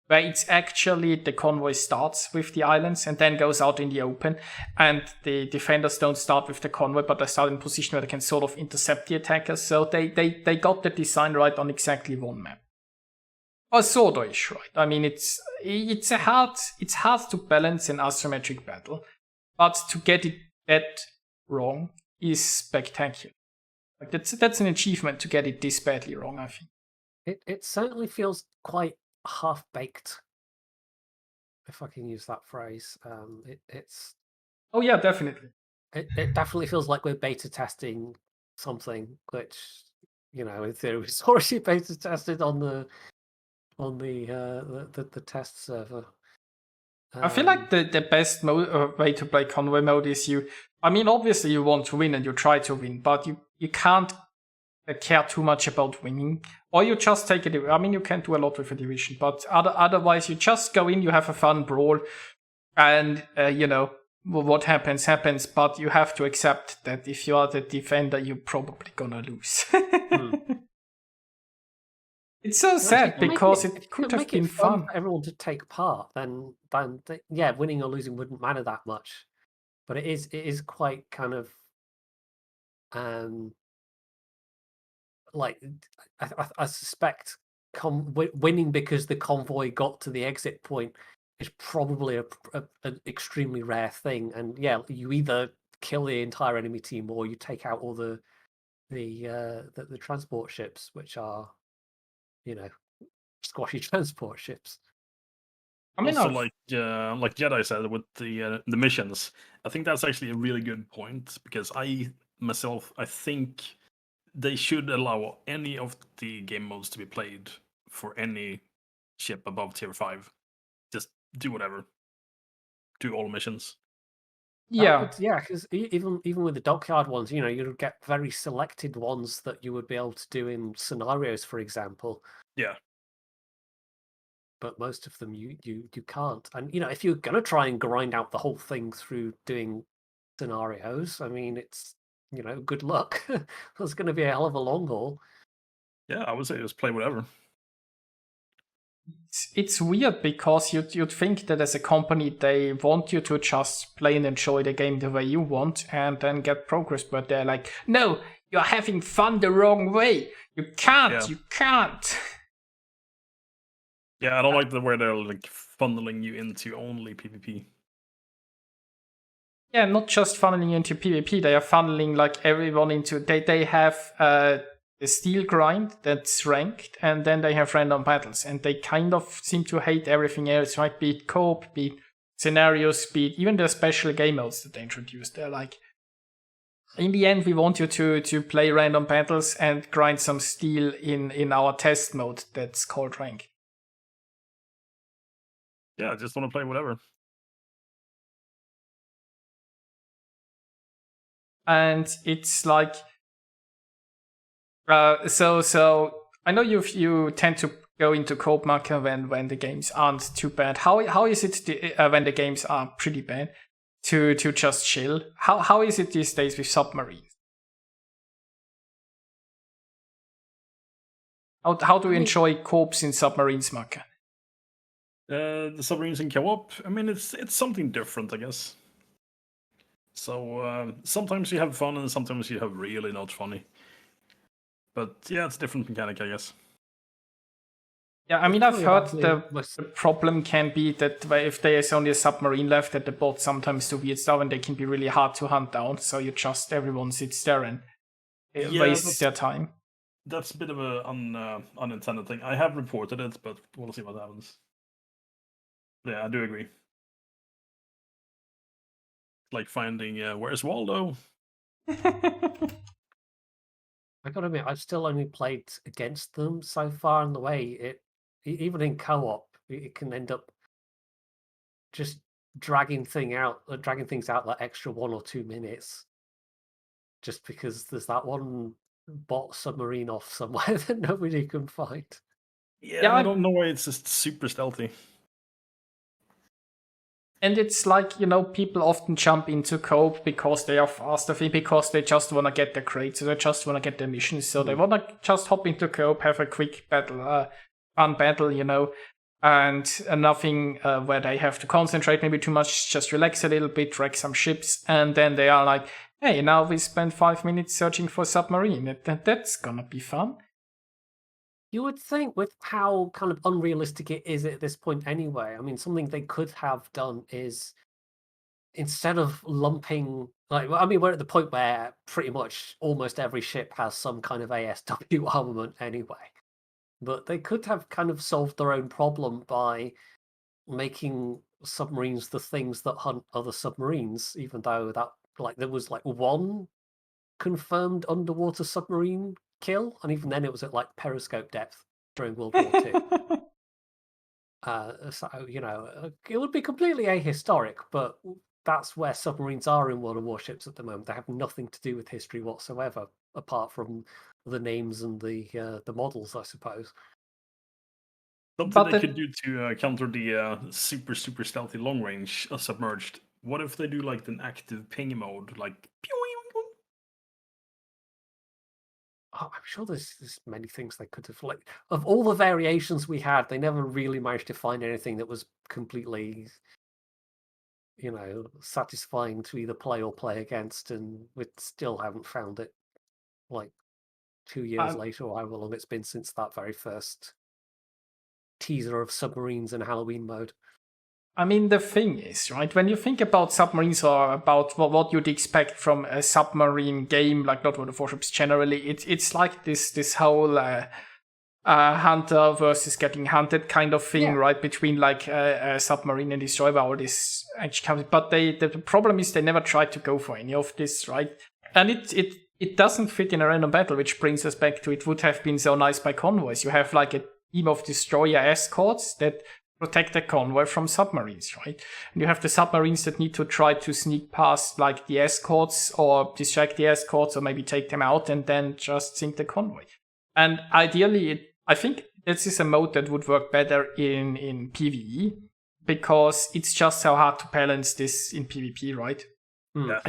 where it's actually the convoy starts with the islands and then goes out in the open, and the defenders don't start with the convoy, but they start in a position where they can sort of intercept the attackers. So they got the design right on exactly one map. Or sort-ish, right? I mean, it's hard to balance an asymmetric battle, but to get it that wrong is spectacular. Like that's an achievement to get it this badly wrong, I think. It certainly feels quite half-baked, if I can use that phrase. It's... Oh yeah, definitely. It definitely feels like we're beta testing something, which, in theory was already beta tested on the test server. I feel like the best way to play convoy mode is obviously you want to win and you try to win, but you can't care too much about winning, or you just take it. I mean, you can do a lot with a division, but otherwise you just go in, you have a fun brawl, and what happens happens, but you have to accept that if you are the defender, you're probably gonna lose. It's so sad because it could have been fun for everyone to take part. Then yeah, winning or losing wouldn't matter that much. But it is quite kind of like I suspect winning because the convoy got to the exit point is probably an extremely rare thing. And yeah, you either kill the entire enemy team or you take out all the transport ships, which are, you know, squashy transport ships. I mean, also, like Jedi said with the missions, I think that's actually a really good point, because I think they should allow any of the game modes to be played for any ship above tier 5. Just do whatever. Do all missions. yeah, because even with the dockyard ones, you know, you'd get very selected ones that you would be able to do in scenarios, for example. Yeah. But most of them you can't. And you know, if you're gonna try and grind out the whole thing through doing scenarios, I mean, it's, you know, good luck. That's going to be a hell of a long haul. Yeah, I would say just play whatever. It's weird because you'd think that as a company they want you to just play and enjoy the game the way you want and then get progress, but they're like, no, you're having fun the wrong way. You can't. Yeah, I don't like the way they're like funneling you into only PvP. Yeah, not just funneling into PvP, they are funneling like everyone into they have the steel grind that's ranked, and then they have random battles, and they kind of seem to hate everything else, right? Be it co-op, be it scenarios, be it even the special game modes that they introduced. They're like, in the end, we want you to play random battles and grind some steel in our test mode that's called rank. Yeah, I just want to play whatever. And it's like, so I know you tend to go into coop marker when the games aren't too bad. How is it when the games are pretty bad to just chill? How is it these days with submarines? How do you enjoy co-ops in submarines, Marker? The submarines in co-op, I mean, it's something different, I guess. So sometimes you have fun and sometimes you have really not funny. But yeah, it's a different mechanic, I guess. Yeah, I mean, I've heard the problem can be that if there is only a submarine left, that the bots sometimes do weird stuff and they can be really hard to hunt down. So everyone sits there and wastes their time. That's a bit of an unintended thing. I have reported it, but we'll see what happens. Yeah, I do agree. Like finding where's Waldo? I gotta admit, I've still only played against them so far, and the way even in co-op, it can end up just dragging things out like extra 1 or 2 minutes, just because there's that one bot submarine off somewhere that nobody can find. Yeah, I don't know why it's just super stealthy. And it's like, you know, people often jump into co-op because they are faster, because they just want to get the crates, so they just want to get their missions, so they want to just hop into co-op, have a quick battle, fun battle, you know, and nothing where they have to concentrate maybe too much, just relax a little bit, wreck some ships, and then they are like, hey, now we spend 5 minutes searching for a submarine. That's gonna be fun. You would think, with how kind of unrealistic it is at this point anyway. I mean, something they could have done is, instead of lumping, like, I mean, we're at the point where pretty much almost every ship has some kind of ASW armament anyway. But they could have kind of solved their own problem by making submarines the things that hunt other submarines, even though that, like, there was like one confirmed underwater submarine kill, and even then it was at like periscope depth during World War II. So, you know, it would be completely ahistoric, but that's where submarines are in World of Warships at the moment. They have nothing to do with history whatsoever, apart from the names and the models, I suppose. Something they could do to counter the super stealthy long range submerged what if they do like an active ping mode, like I'm sure there's many things they could have, like, of all the variations we had, they never really managed to find anything that was completely, satisfying to either play or play against, and we still haven't found it, like, 2 years later, or however long it's been since that very first teaser of submarines and Halloween mode. I mean, the thing is, right, when you think about submarines or about what you'd expect from a submarine game, like not World of Warships generally, it's like this whole hunter versus getting hunted kind of thing, right, between like a submarine and destroyer, all this actually comes. But the problem is they never tried to go for any of this, right? And it doesn't fit in a random battle, which brings us back to it would have been so nice by convoys. You have like a team of destroyer escorts that protect the convoy from submarines, right? And you have the submarines that need to try to sneak past like the escorts or distract the escorts or maybe take them out and then just sink the convoy. And ideally, I think this is a mode that would work better in PvE because it's just so hard to balance this in PvP, right? Yeah.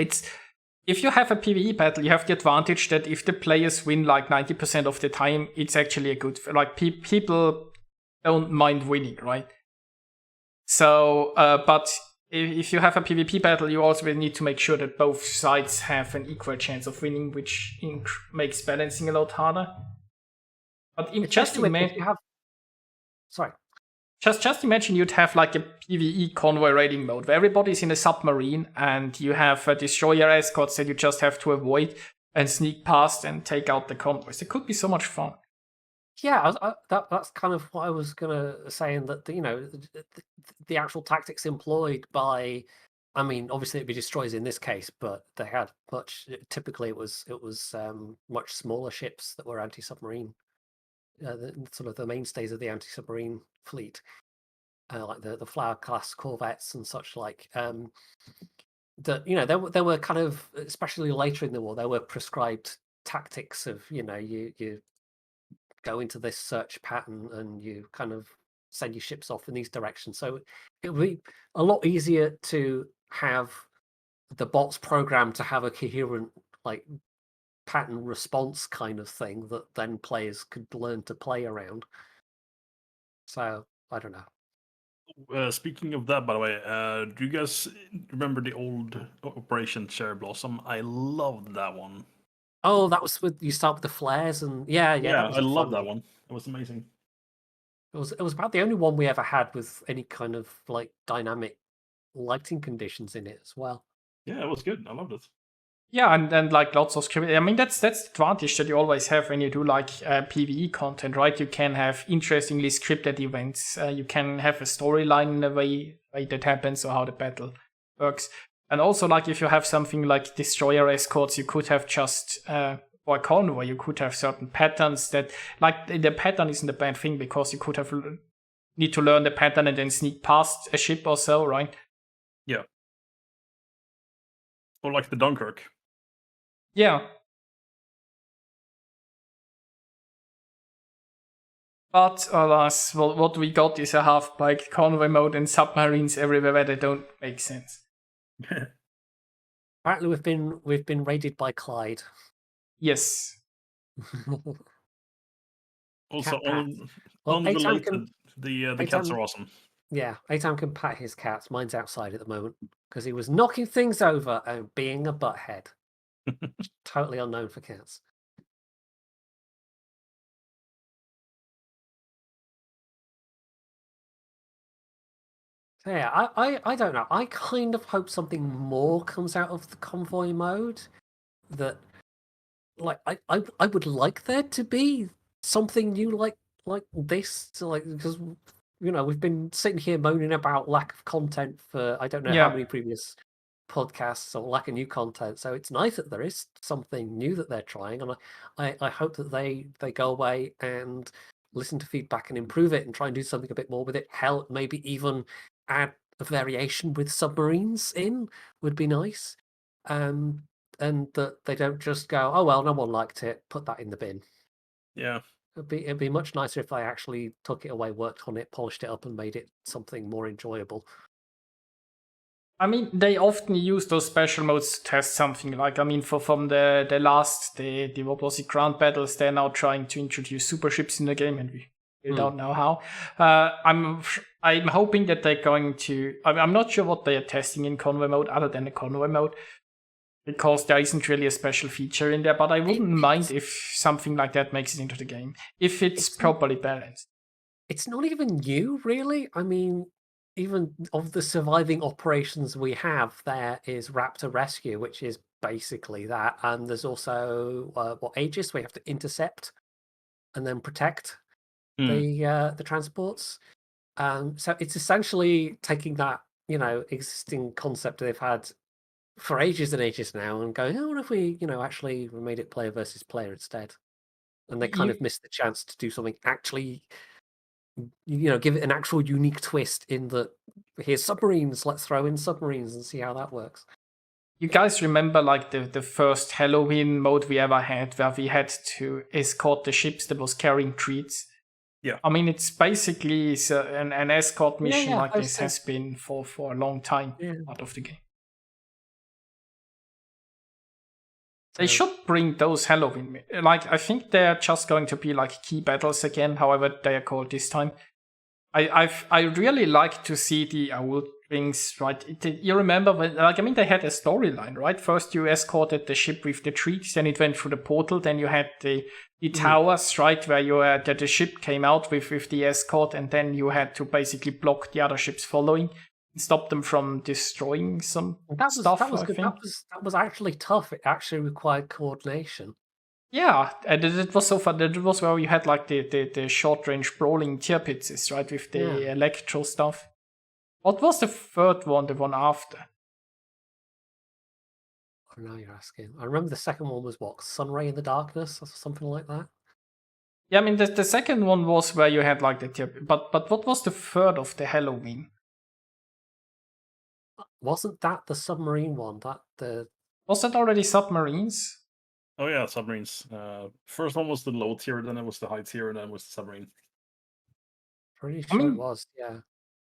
If you have a PvE battle, you have the advantage that if the players win like 90% of the time, it's actually a good, like people don't mind winning, right? So, but if you have a PvP battle, you also will need to make sure that both sides have an equal chance of winning, which makes balancing a lot harder. But just imagine you'd have like a PvE convoy raiding mode where everybody's in a submarine and you have destroyer escorts that you just have to avoid and sneak past and take out the convoys. It could be so much fun. Yeah, that's kind of what I was gonna say, in that the actual tactics employed by, I mean, obviously it'd be destroyers in this case, but they had typically it was much smaller ships that were anti-submarine, sort of the mainstays of the anti-submarine fleet, like the Flower class corvettes and such like. That there were kind of, especially later in the war, there were prescribed tactics of you go into this search pattern and you kind of send your ships off in these directions. So it would be a lot easier to have the bots programmed to have a coherent like pattern response kind of thing that then players could learn to play around. So I don't know. Speaking of that, by the way, do you guys remember the old Operation Cherry Blossom? I loved that one. Oh, that was with you start with the flares and yeah. That was I love that one. It was amazing. It was about the only one we ever had with any kind of like dynamic lighting conditions in it as well. Yeah, it was good. I loved it. Yeah, and like lots of script. I mean, that's the advantage that you always have when you do like PvE content, right? You can have interestingly scripted events. You can have a storyline in a way that happens or how the battle works. And also, like if you have something like destroyer escorts, you could have just or convoy, you could have certain patterns that, like the pattern isn't a bad thing because you could have need to learn the pattern and then sneak past a ship or so, right? Yeah. Or like the Dunkirk. Yeah. But alas, well, what we got is a half-biked convoy mode and submarines everywhere where they don't make sense. Apparently, we've been raided by Clyde. Yes. Also, Well, unrelated, the cats are awesome. Yeah, Atam can pat his cats. Mine's outside at the moment because he was knocking things over and being a butthead. Totally unknown for cats. So yeah, I don't know. I kind of hope something more comes out of the convoy mode. That, like, I would like there to be something new like this. So, like, because we've been sitting here moaning about lack of content for I don't know how many previous podcasts, or lack of new content. So it's nice that there is something new that they're trying, and I hope that they go away and listen to feedback and improve it and try and do something a bit more with it. Hell, maybe even add a variation with submarines in would be nice. And that they don't just go, oh well, no one liked it, put that in the bin. Yeah. It'd be much nicer if they actually took it away, worked on it, polished it up, and made it something more enjoyable. I mean, they often use those special modes to test something. Like, I mean, from the what was it, ground battles, they're now trying to introduce super ships in the game, and we don't know how. I'm hoping that they're going to. I'm not sure what they are testing in Convoy mode, other than the Convoy mode, because there isn't really a special feature in there. But I wouldn't mind if something like that makes it into the game, if it's properly balanced. It's not even new, really. I mean, even of the surviving operations we have, there is Raptor Rescue, which is basically that. And there's also Aegis, where you have to intercept and then protect the transports. So it's essentially taking that, existing concept they've had for ages and ages now and going, oh, what if we, actually made it player versus player instead? And they kind of missed the chance to do something actually, give it an actual unique twist in the, here's submarines, let's throw in submarines and see how that works. You guys remember like the first Halloween mode we ever had, where we had to escort the ships that was carrying treats? Yeah. I mean, it's basically an escort mission like this has been for a long time part of the game. They should bring those Halloween. Like, I think they're just going to be like key battles again, however they are called this time. I really like to see the old things, right? You remember when, like, I mean, they had a storyline, right? First you escorted the ship with the treats, then it went through the portal, then you had the towers, right, where you that the ship came out with the escort, and then you had to basically block the other ships following and stop them from destroying some stuff. That was good. That was actually tough. It actually required coordination. Yeah, and it was so fun. It was where you had like the short range brawling tier pizzas, right, with the electro stuff. What was the third one? The one after? Oh, now you're asking. I remember the second one was what? Sunray in the Darkness or something like that. Yeah, I mean the second one was where you had like the tier. But what was the third of the Halloween? Wasn't that the submarine one? Was that already submarines? Oh yeah, submarines. First one was the low tier, then it was the high tier, and then it was the submarine. Pretty sure it was, yeah.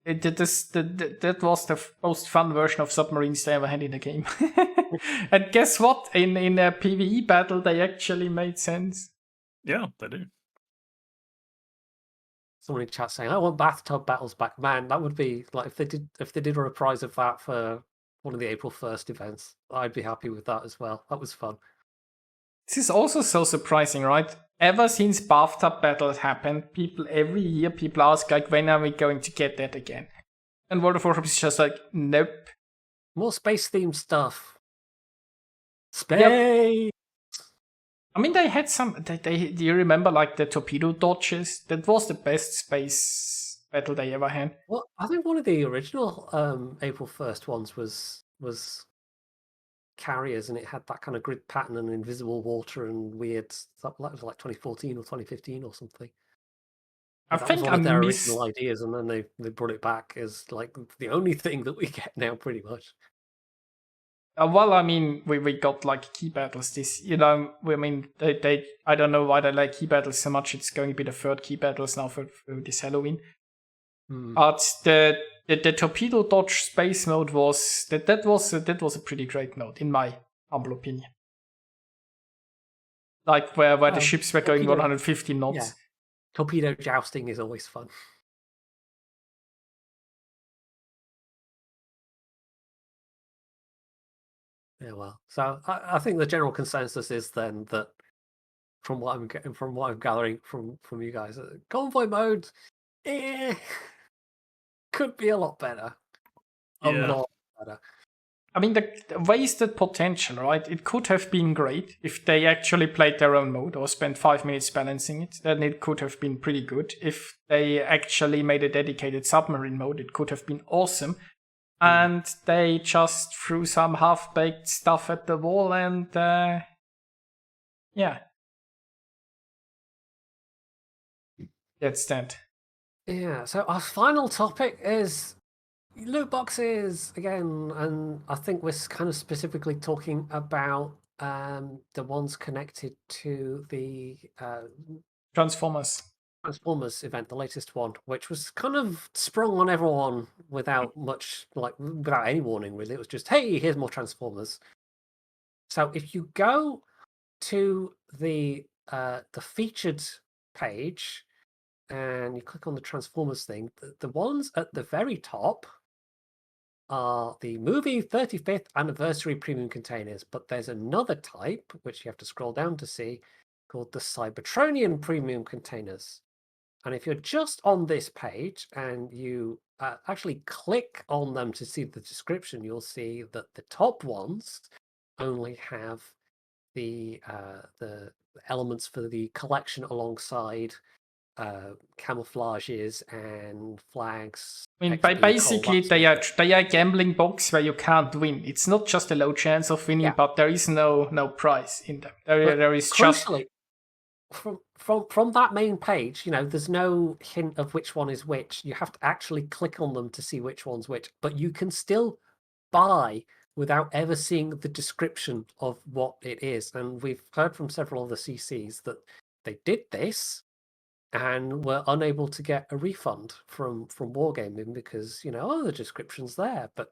That was the most fun version of submarines they ever had in the game. And guess what? In a PvE battle, they actually made sense. Yeah, they do. Someone in chat saying, "I want bathtub battles back." Man, that would be like if they did a reprise of that for one of the April 1st events. I'd be happy with that as well. That was fun. This is also so surprising, right? Ever since bathtub battles happened, every year people ask like, when are we going to get that again? And World of Warships is just like, nope. More space themed stuff. Space. Yep. I mean, they had some. Do you remember like the torpedo dodges? That was the best space battle they ever had. Well, I think one of the original April 1st ones was carriers, and it had that kind of grid pattern and invisible water and weird stuff. That was like 2014 or 2015 or something. I that think was one of their original ideas, and then they brought it back as like the only thing that we get now, pretty much. Well, I mean, we got like key battles. This, I mean, they I don't know why they like key battles so much. It's going to be the third key battles now for this Halloween. But the torpedo dodge space mode was that was a pretty great mode, in my humble opinion. Like where the ships were going 150 knots. Yeah. Torpedo jousting is always fun. Yeah, well, so I think the general consensus is then that from what I'm gathering from you guys, convoy mode could be a lot better. A lot better. I mean, the wasted potential, right? It could have been great if they actually played their own mode or spent 5 minutes balancing it. Then it could have been pretty good. If they actually made a dedicated submarine mode, it could have been awesome. And they just threw some half-baked stuff at the wall and, yeah. That's that. Yeah, so our final topic is loot boxes again, and I think we're kind of specifically talking about the ones connected to the Transformers. Transformers event, the latest one, which was kind of sprung on everyone without any warning, really. It was just, hey, here's more Transformers. So if you go to the featured page and you click on the Transformers thing, the ones at the very top are the movie 35th anniversary premium containers, but there's another type which you have to scroll down to see called the Cybertronian premium containers. And if you're just on this page and you actually click on them to see the description, you'll see that the top ones only have the elements for the collection alongside camouflages and flags. I mean, XP, basically, coal, they are gambling box where you can't win. It's not just a low chance of winning, but there is no prize in them. There is crucially, from that main page, there's no hint of which one is which. You have to actually click on them to see which one's which, but you can still buy without ever seeing the description of what it is. And we've heard from several other CCs that they did this and were unable to get a refund from Wargaming because the description's there, but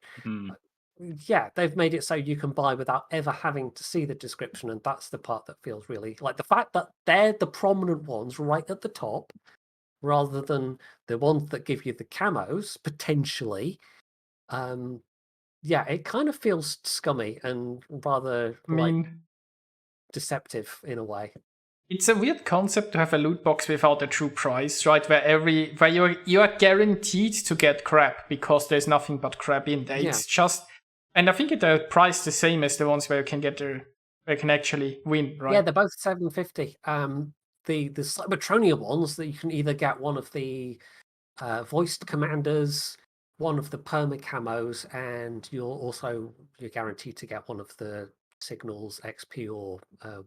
yeah, they've made it so you can buy without ever having to see the description, and that's the part that feels really like the fact that they're the prominent ones right at the top rather than the ones that give you the camos potentially. Yeah, it kind of feels scummy and rather deceptive in a way. It's a weird concept to have a loot box without a true price, right? Where you are guaranteed to get crap because there's nothing but crap in there. Yeah. It's just, and I think it's priced the same as the ones where you can where you can actually win, right? Yeah, they're both $7.50. The Cybertronia ones that you can either get one of the voiced commanders, one of the perma camos, and you're guaranteed to get one of the signals, XP, or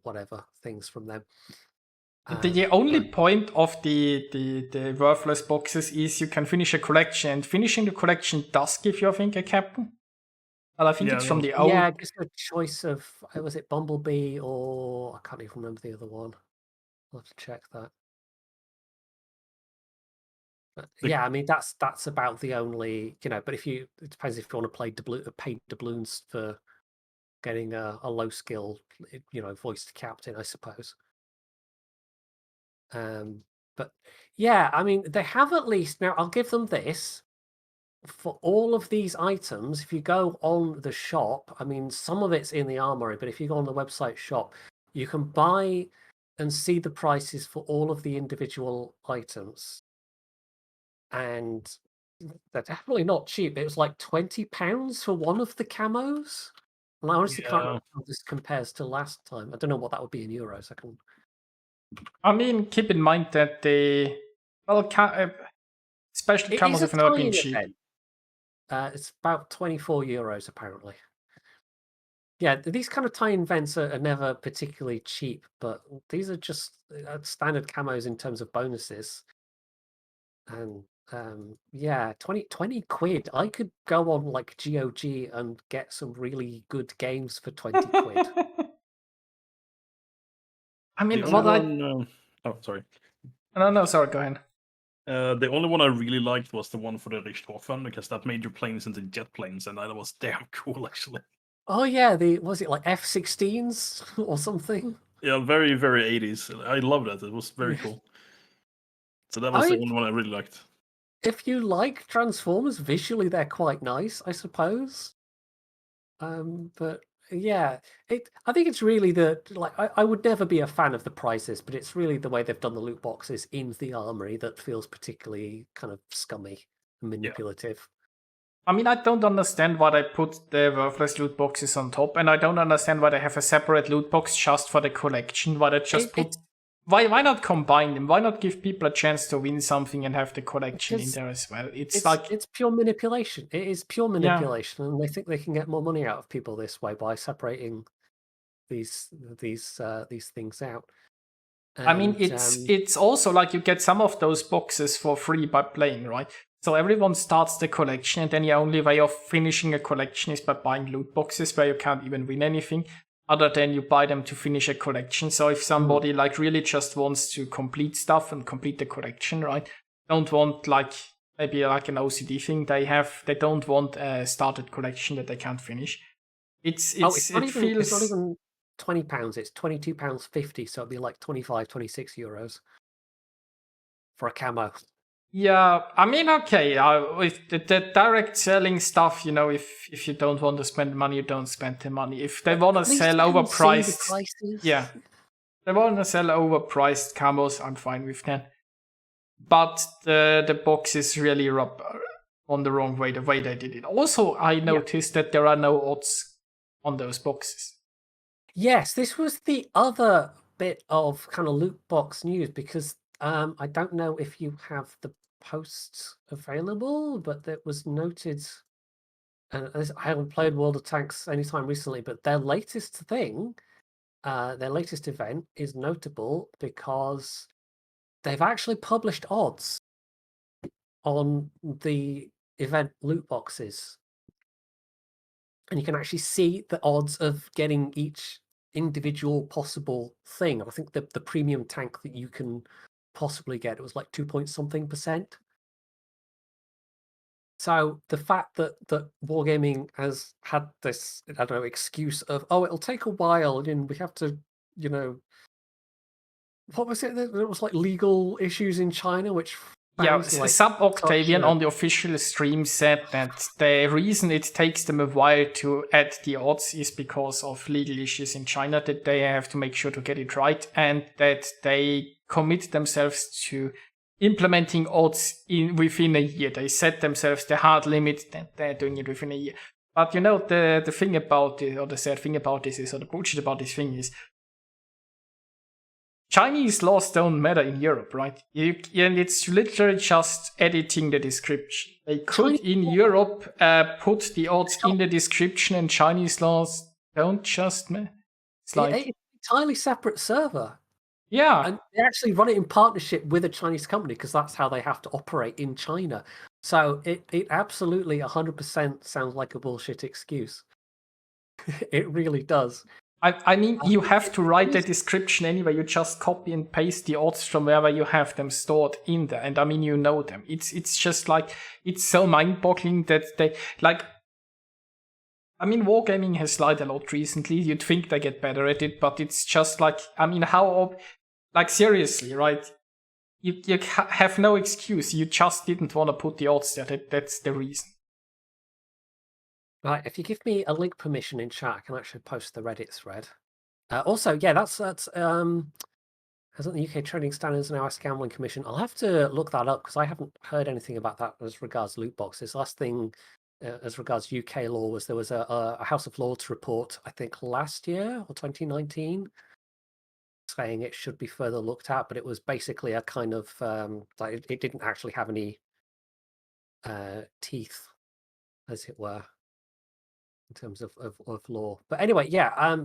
whatever things from them. The only point of the worthless boxes is you can finish a collection, and finishing the collection does give you, I think, a captain. Well, I think it's from the old. Yeah, just a choice of was it Bumblebee or I can't even remember the other one. I'll have to check that. But yeah, I mean that's about the only But it depends if you want to play paid doubloons for getting a low skill, voiced captain, I suppose. But yeah, I mean they have at least now. I'll give them this. For all of these items, if you go on the shop, I mean, some of it's in the armory, but if you go on the website shop, you can buy and see the prices for all of the individual items. And they're definitely not cheap. It was like £20 for one of the camos. And I honestly can't remember how this compares to last time. I don't know what that would be in euros. I mean, keep in mind that special camos have not been cheap. It's about €24 apparently. Yeah, these kind of tie-in events are never particularly cheap, but these are just standard camos in terms of bonuses. And yeah, 20 quid. I could go on like GOG and get some really good games for 20 quid. I mean, oh, sorry. No, sorry, go ahead. The only one I really liked was the one for the Richthofen, because that made your planes into jet planes, and that was damn cool, actually. Oh yeah, was it like F-16s or something? Yeah, very, very 80s. I love that. It was very cool. So that was the only one I really liked. If you like Transformers, visually they're quite nice, I suppose. But yeah, I think it's really I would never be a fan of the prices, but it's really the way they've done the loot boxes in the armory that feels particularly kind of scummy and manipulative. I mean, I don't understand why they put the worthless loot boxes on top, and I don't understand why they have a separate loot box just for the collection. Why they just why not combine them? Why not give people a chance to win something and have the collection in there as well? It's pure manipulation. It is pure manipulation, and they think they can get more money out of people this way by separating these things out. And, I mean, it's also like you get some of those boxes for free by playing, right? So everyone starts the collection, and then the only way of finishing a collection is by buying loot boxes where you can't even win anything. other than you buy them to finish a collection. So if somebody like really just wants to complete stuff and complete the collection, right? Don't want like maybe like an OCD thing. They don't want a started collection that they can't finish. It's not even £20, it's £22.50, so it'd be like 25-26 euros for a camo. Yeah, I mean, okay, with the direct selling stuff, you know, if you don't want to spend money, you don't spend the money. If they want to sell overpriced, yeah, they want to sell overpriced camos, I'm fine with that. But the box is really on the wrong way, the way they did it. Also, I noticed that there are no odds on those boxes. Yes, this was the other bit of kind of loot box news, because I don't know if you have the posts available, but that was noted. And I haven't played World of Tanks anytime recently, but their latest thing, their latest event is notable because they've actually published odds on the event loot boxes. And you can actually see the odds of getting each individual possible thing. I think the premium tank that you can possibly get, it was like 2-point-something%. So the fact that Wargaming has had this, I don't know, excuse of, oh, it'll take a while and we have to, you know, what was it? There was like legal issues in China, which yeah, like Sub Octavian on the official stream said that the reason it takes them a while to add the odds is because of legal issues in China, that they have to make sure to get it right, and that they commit themselves to implementing odds within a year. They set themselves the hard limit that they're doing it within a year. But you know, the thing about it, or the sad thing about this is, or the bullshit about this thing is, Chinese laws don't matter in Europe, right? And it's literally just editing the description. They could, in Europe, put the odds in the description, and Chinese laws don't just matter. It's like it's an entirely separate server. Yeah. And they actually run it in partnership with a Chinese company, because that's how they have to operate in China. So it absolutely 100% sounds like a bullshit excuse. It really does. I mean, you have to write the description anyway. You just copy and paste the odds from wherever you have them stored in there. And I mean, you know them. It's just like, it's so mind-boggling that they, like, I mean, Wargaming has lied a lot recently. You'd think they get better at it, but it's just like, I mean, like, seriously, right? You have no excuse. You just didn't want to put the odds there. That's the reason. Right, if you give me a link permission in chat, I can actually post the Reddit thread. Also, yeah, that's hasn't the UK Trading Standards and US Gambling Commission? I'll have to look that up, because I haven't heard anything about that as regards loot boxes. Last thing as regards UK law was there was a House of Lords report, I think last year or 2019, saying it should be further looked at, but it was basically a kind of like it didn't actually have any teeth, as it were, in terms of law. But anyway, yeah,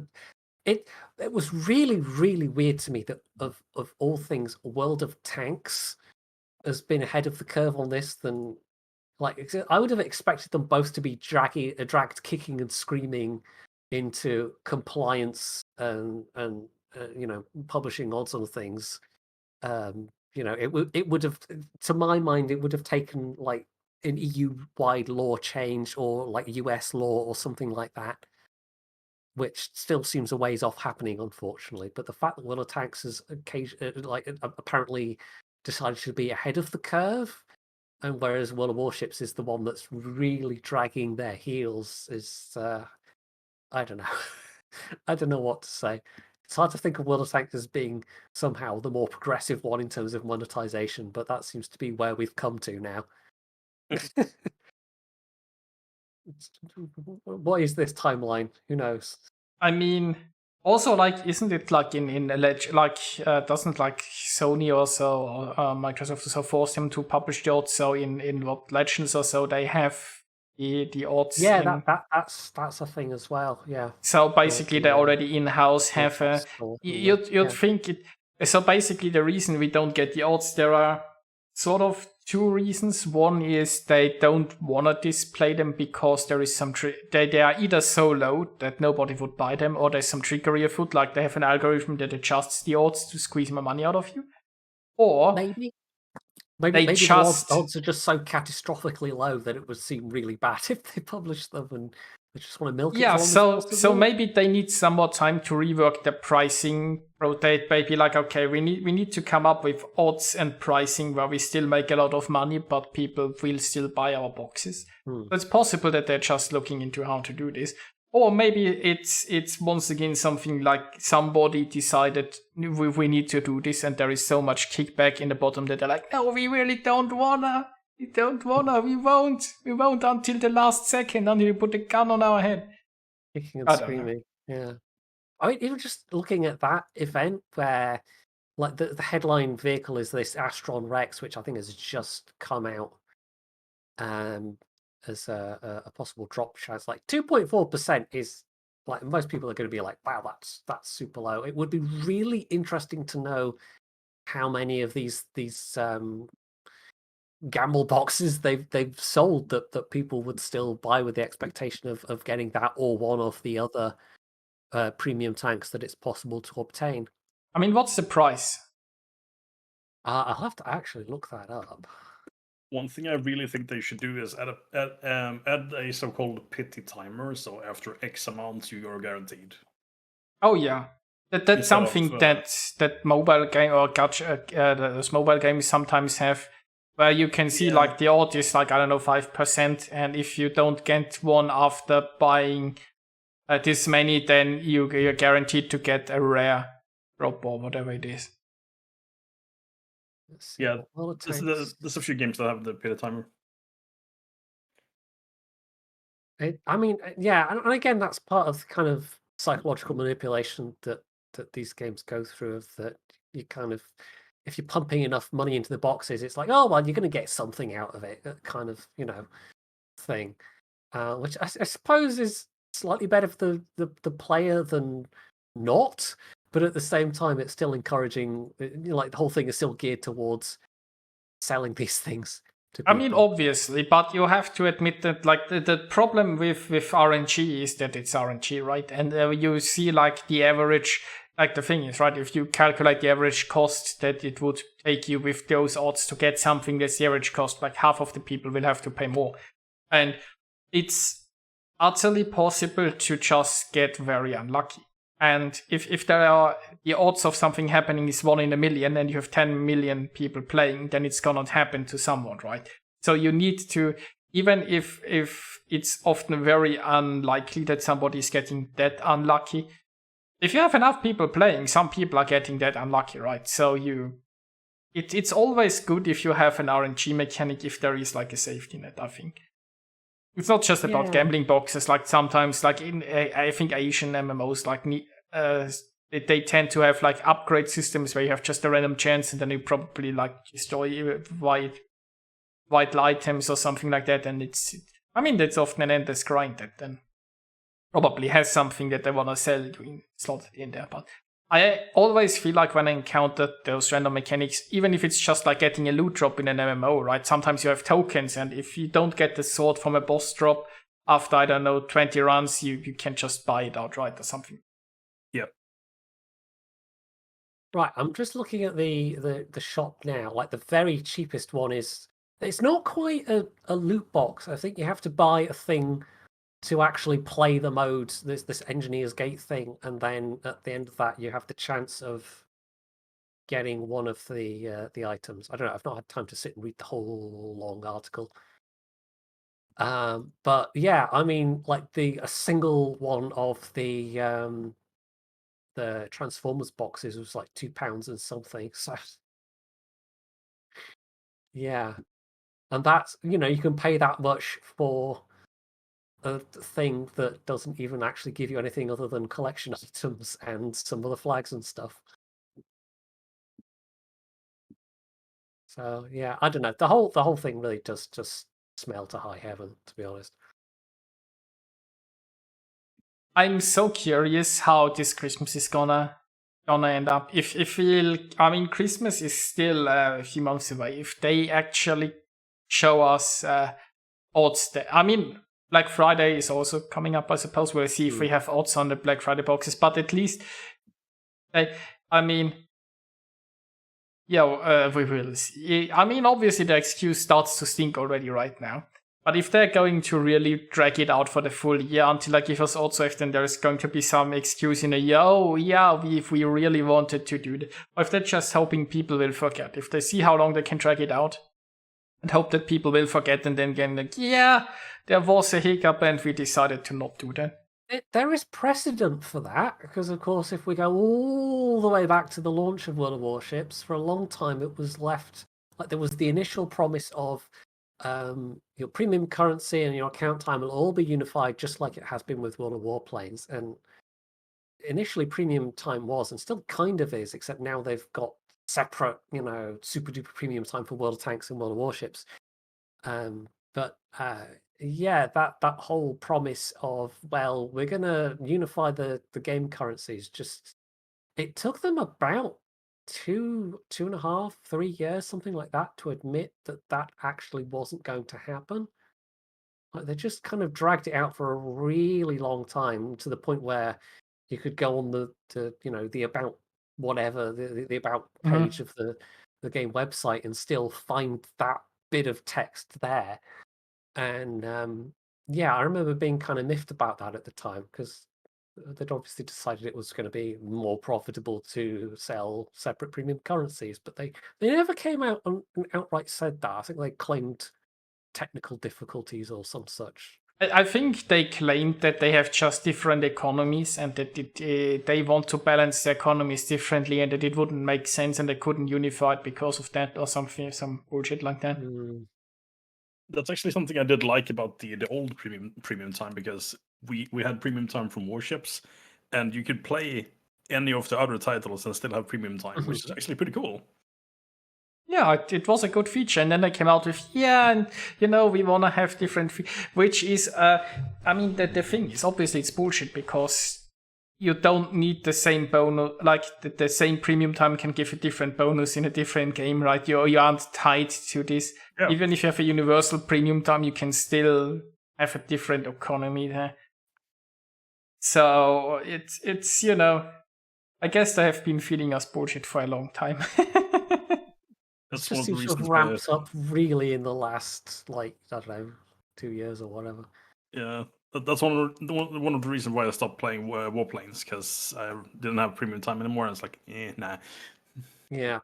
it was really, really weird to me that of all things, World of Tanks has been ahead of the curve on this than, like, I would have expected them both to be dragged kicking and screaming into compliance and you know, publishing odds on things. You know, it would have, to my mind, it would have taken like an EU-wide law change, or like US law or something like that, which still seems a ways off happening, unfortunately. But the fact that World of Tanks has apparently decided to be ahead of the curve, and whereas World of Warships is the one that's really dragging their heels, is I don't know. I don't know what to say. It's hard to think of World of Tanks as being somehow the more progressive one in terms of monetization, but that seems to be where we've come to now. What is this timeline? Who knows? I mean, also, like, isn't it like in like doesn't like Sony or so, or Microsoft also force them to publish the odds? So in what Legends or so, they have the odds. Yeah, that's a thing as well. Yeah. So basically, they already in-house have a. You'd think it. So basically, the reason we don't get the odds, there are sort of two reasons. One is they don't want to display them because there is some they are either so low that nobody would buy them, or there's some trickery afoot, like they have an algorithm that adjusts the odds to squeeze more money out of you. Or Maybe they the just odds are just so catastrophically low that it would seem really bad if they published them and they just want to milk it. yeah, as long as so possible. maybe they need some more time to rework the pricing. Rotate, maybe like, okay, we need to come up with odds and pricing where we still make a lot of money, but people will still buy our boxes. So it's possible that they're just looking into how to do this. Or maybe it's once again something like somebody decided we need to do this, and there is so much kickback in the bottom that they're like, no, we really don't wanna. We won't until the last second, until you put a gun on our head. Kicking and screaming. Yeah. I mean, even just looking at that event where, like, the headline vehicle is this Astron Rex, which I think has just come out as a possible drop chance. Like 2.4% is, like, most people are going to be like, wow, that's super low. It would be really interesting to know how many of these gamble boxes they've sold that people would still buy with the expectation of getting that or one of the other premium tanks that it's possible to obtain. I mean, what's the price? I'll have to actually look that up. One thing I really think they should do is add a so-called pity timer. So after X amount, you are guaranteed. Oh yeah, that's something that mobile game or those mobile games sometimes have, where you can see like the odds is like, I don't know, 5%, and if you don't get one after buying this many, then you're guaranteed to get a rare drop or whatever it is. Yeah, there's a few games that have the pity timer. I mean, yeah, and again, that's part of the kind of psychological manipulation that these games go through. Of that, you kind of, if you're pumping enough money into the boxes, it's like, oh well, you're going to get something out of it, that kind of, thing. Which I suppose is slightly better for the player than not, but at the same time, it's still encouraging. Like the whole thing is still geared towards selling these things to people. I mean, obviously, but you have to admit that, like, the problem with RNG is that it's RNG, right? And you see, like, the average, like, the thing is, right, if you calculate the average cost that it would take you with those odds to get something that's the average cost, like, half of the people will have to pay more. And it's utterly possible to just get very unlucky. And if there are the odds of something happening is 1 in a million, and you have 10 million people playing, then it's gonna happen to someone, right? So you need to, even if it's often very unlikely that somebody is getting that unlucky, if you have enough people playing, some people are getting that unlucky, right? So it's always good if you have an RNG mechanic, if there is like a safety net, I think. It's not just about gambling boxes. Like sometimes, like in I think Asian MMOs, like they tend to have like upgrade systems where you have just a random chance, and then you probably like destroy vital items or something like that. And that's often an endless grind that then probably has something that they want to sell slotted in there. But I always feel like when I encounter those random mechanics, even if it's just like getting a loot drop in an MMO, right? Sometimes you have tokens, and if you don't get the sword from a boss drop after, I don't know, 20 runs, you can just buy it outright or something. Yeah. Right, I'm just looking at the shop now. Like the very cheapest one it's not quite a loot box. I think you have to buy a thing to actually play the mode, this Engineer's Gate thing, and then at the end of that, you have the chance of getting one of the items. I don't know. I've not had time to sit and read the whole long article. But yeah, I mean, like a single one of the Transformers boxes was like £2 and something. So yeah, and that's, you can pay that much for a thing that doesn't even actually give you anything other than collection items and some other flags and stuff. So yeah, I don't know. The whole thing really does just smell to high heaven, to be honest. I'm so curious how this Christmas is gonna gonna end up. Christmas is still a few months away. If they actually show us odds, Black Friday is also coming up. I suppose we'll see if we have odds on the Black Friday boxes. But at least, we will see. Obviously the excuse starts to stink already right now. But if they're going to really drag it out for the full year until they give us odds, then there's going to be some excuse in a year. Oh yeah, if we really wanted to do that. Or if they're just hoping people will forget. If they see how long they can drag it out and hope that people will forget and then again like, yeah, there was a hiccup and we decided to not do that. There is precedent for that, because of course if we go all the way back to the launch of World of Warships, for a long time it was left, like there was the initial promise of your premium currency and your account time will all be unified just like it has been with World of Warplanes. And initially premium time was, and still kind of is, except now they've got separate, super duper premium time for World of Tanks and World of Warships. That whole promise of, well, we're gonna unify the game currencies, just it took them about 2.5, 3 years, something like that, to admit that actually wasn't going to happen. Like they just kind of dragged it out for a really long time, to the point where you could go on the about whatever, the about page of the game website and still find that bit of text there. And I remember being kind of miffed about that at the time, because they'd obviously decided it was going to be more profitable to sell separate premium currencies, but they never came out and outright said that. I think they claimed technical difficulties or some such. I think they claimed that they have just different economies and that they want to balance the economies differently and that it wouldn't make sense and they couldn't unify it because of that or something, some bullshit like that. That's actually something I did like about the old premium time, because we had premium time from Warships, and you could play any of the other titles and still have premium time, which is actually pretty cool. Yeah, it was a good feature, and then they came out with, and we want to have different, which is, the thing is, obviously it's bullshit, because you don't need the same bonus, like the same premium time can give a different bonus in a different game, right? You aren't tied to this. Yeah. Even if you have a universal premium time, you can still have a different economy there. So it's I guess they have been feeding us bullshit for a long time. It just seems to have ramped up really in the last, 2 years or whatever. Yeah, that's one of the reasons why I stopped playing Warplanes, because I didn't have premium time anymore. And it's like, nah. Yeah.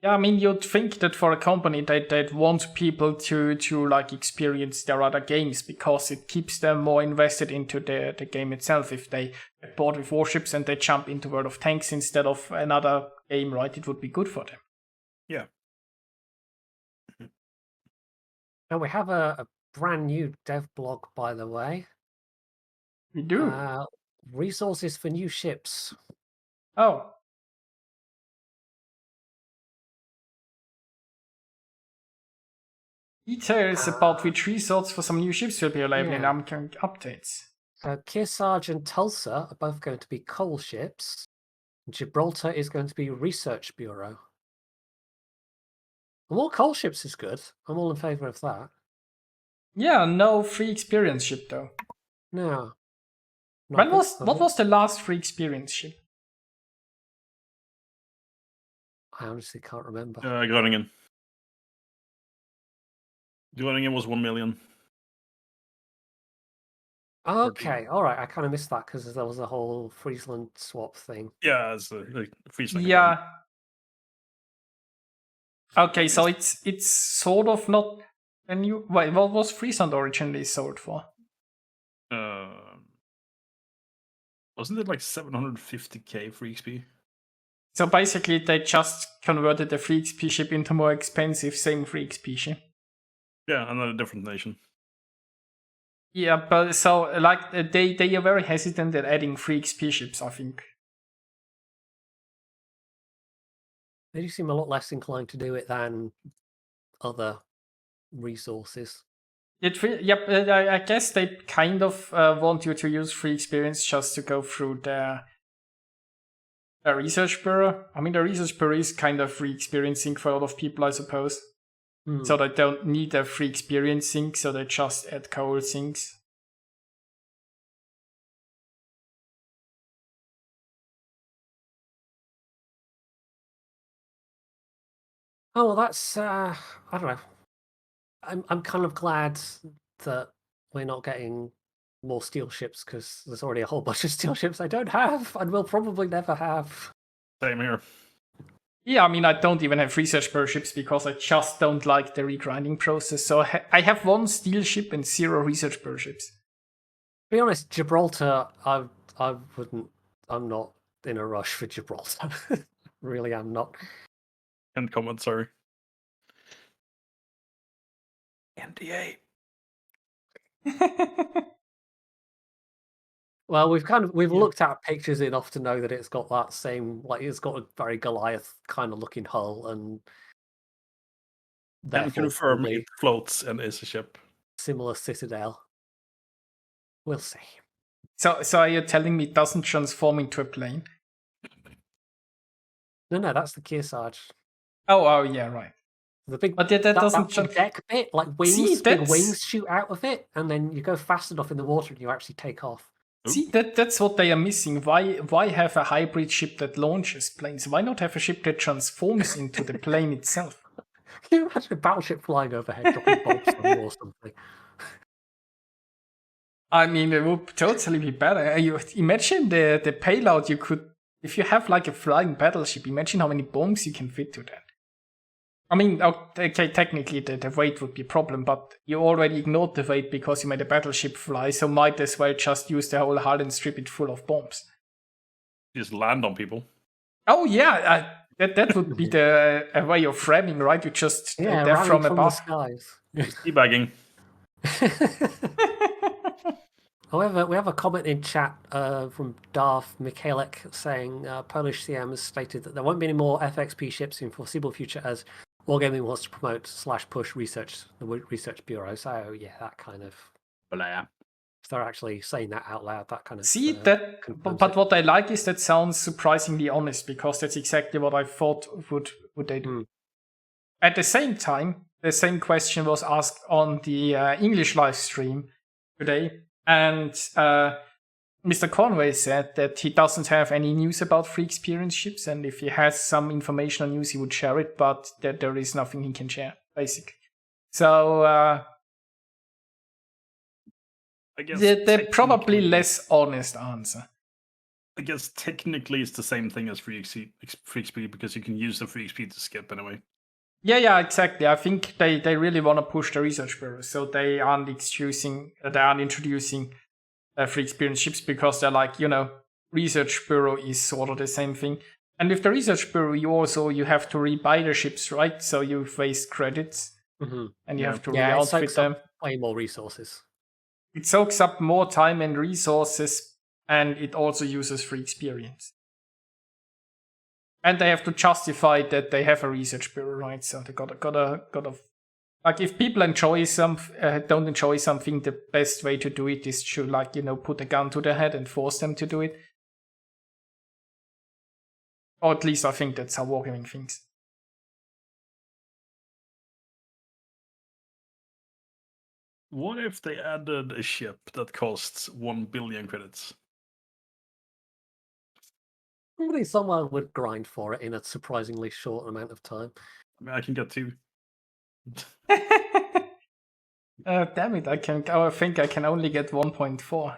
Yeah, you'd think that for a company they'd want people to experience their other games, because it keeps them more invested into the game itself. If they get bored with Warships and they jump into World of Tanks instead of another game, right, it would be good for them. Yeah. Now we have a brand new dev blog, by the way. We do. Resources for new ships. Oh. Details about which resources for some new ships will be available in upcoming updates. So Kearsarge and Tulsa are both going to be coal ships. Gibraltar is going to be research bureau. More coal ships is good. I'm all in favor of that. Yeah, no free experience ship though. No. What was the last free experience ship? I honestly can't remember. Groningen. Groningen was 1 million. Okay, all right. I kind of missed that because there was a whole Friesland swap thing. Yeah, it's a Friesland. Yeah. Okay, so it's sort of not a new. Wait, what was Friesland originally sold for? Wasn't it like 750k free XP? So basically, they just converted the free XP ship into more expensive same free XP ship. Yeah, another different nation. Yeah, but so they are very hesitant at adding free XP ships, I think. They do seem a lot less inclined to do it than other resources. Yep. I guess they kind of want you to use free experience just to go through the research bureau. I mean, the research bureau is kind of free experiencing for a lot of people, I suppose. So they don't need a free experiencing, so they just add cool things. Oh well, that's I don't know. I'm kind of glad that we're not getting more steel ships because there's already a whole bunch of steel ships I don't have and will probably never have. Same here. Yeah, I mean, I don't even have research bureau ships because I just don't like the regrinding process. So I have 1 steel ship and 0 research bureau ships. To be honest, Gibraltar, I wouldn't. I'm not in a rush for Gibraltar. Really, I'm not. End comment, sorry. NDA. Well, we've looked at pictures enough to know that it's got that same, like, it's got a very Goliath kind of looking hull, and Can confirm it floats and is a ship. Similar citadel. We'll see. So are you telling me it doesn't transform into a plane? No, that's the Kearsarge. Oh, yeah, right. The big, but that doesn't big deck bit, like wings. See, big wings shoot out of it, and then you go fast enough in the water, and you actually take off. See, that's what they are missing. Why have a hybrid ship that launches planes? Why not have a ship that transforms into the plane itself? Can you imagine a battleship flying overhead, dropping bombs on you or something? I mean, it would totally be better. You imagine the payload you could, if you have like a flying battleship. Imagine how many bombs you can fit to that. I mean, okay, technically the weight would be a problem, but you already ignored the weight because you made a battleship fly, so might as well just use the whole hull and strip it full of bombs. Just land on people. Oh yeah, that would be a way of ramming, right? You just death from above. Teabagging. However, we have a comment in chat from Darth Mikhailek saying Polish CM has stated that there won't be any more FXP ships in foreseeable future as Wargaming wants to promote / push research, the research bureau. So yeah, that kind of. Blah. If they're actually saying that out loud, that kind of. See that, but what I like is that sounds surprisingly honest because that's exactly what I thought would they do. At the same time, the same question was asked on the English live stream today. And Mr. Convoy said that he doesn't have any news about free experience ships, and if he has some information or news, he would share it, but that there is nothing he can share, basically. So they're probably less honest answer. I guess technically it's the same thing as free XP because you can use the free XP to skip anyway. Yeah, exactly. I think they really want to push the research bureau, so they aren't introducing free experience ships because they're like, research bureau is sort of the same thing. And with the research bureau, you have to rebuy the ships, right? So you waste credits, and you have to re-outfit them. Way more resources. It soaks up more time and resources, and it also uses free experience. And they have to justify that they have a research bureau, right? So they gotta like if people don't enjoy something, the best way to do it is to put a gun to their head and force them to do it. Or at least I think that's how Wargaming thinks. What if they added a ship that costs 1 billion credits? Probably someone would grind for it in a surprisingly short amount of time. I mean, I can get 2. Damn it! I think I can only get 1.4.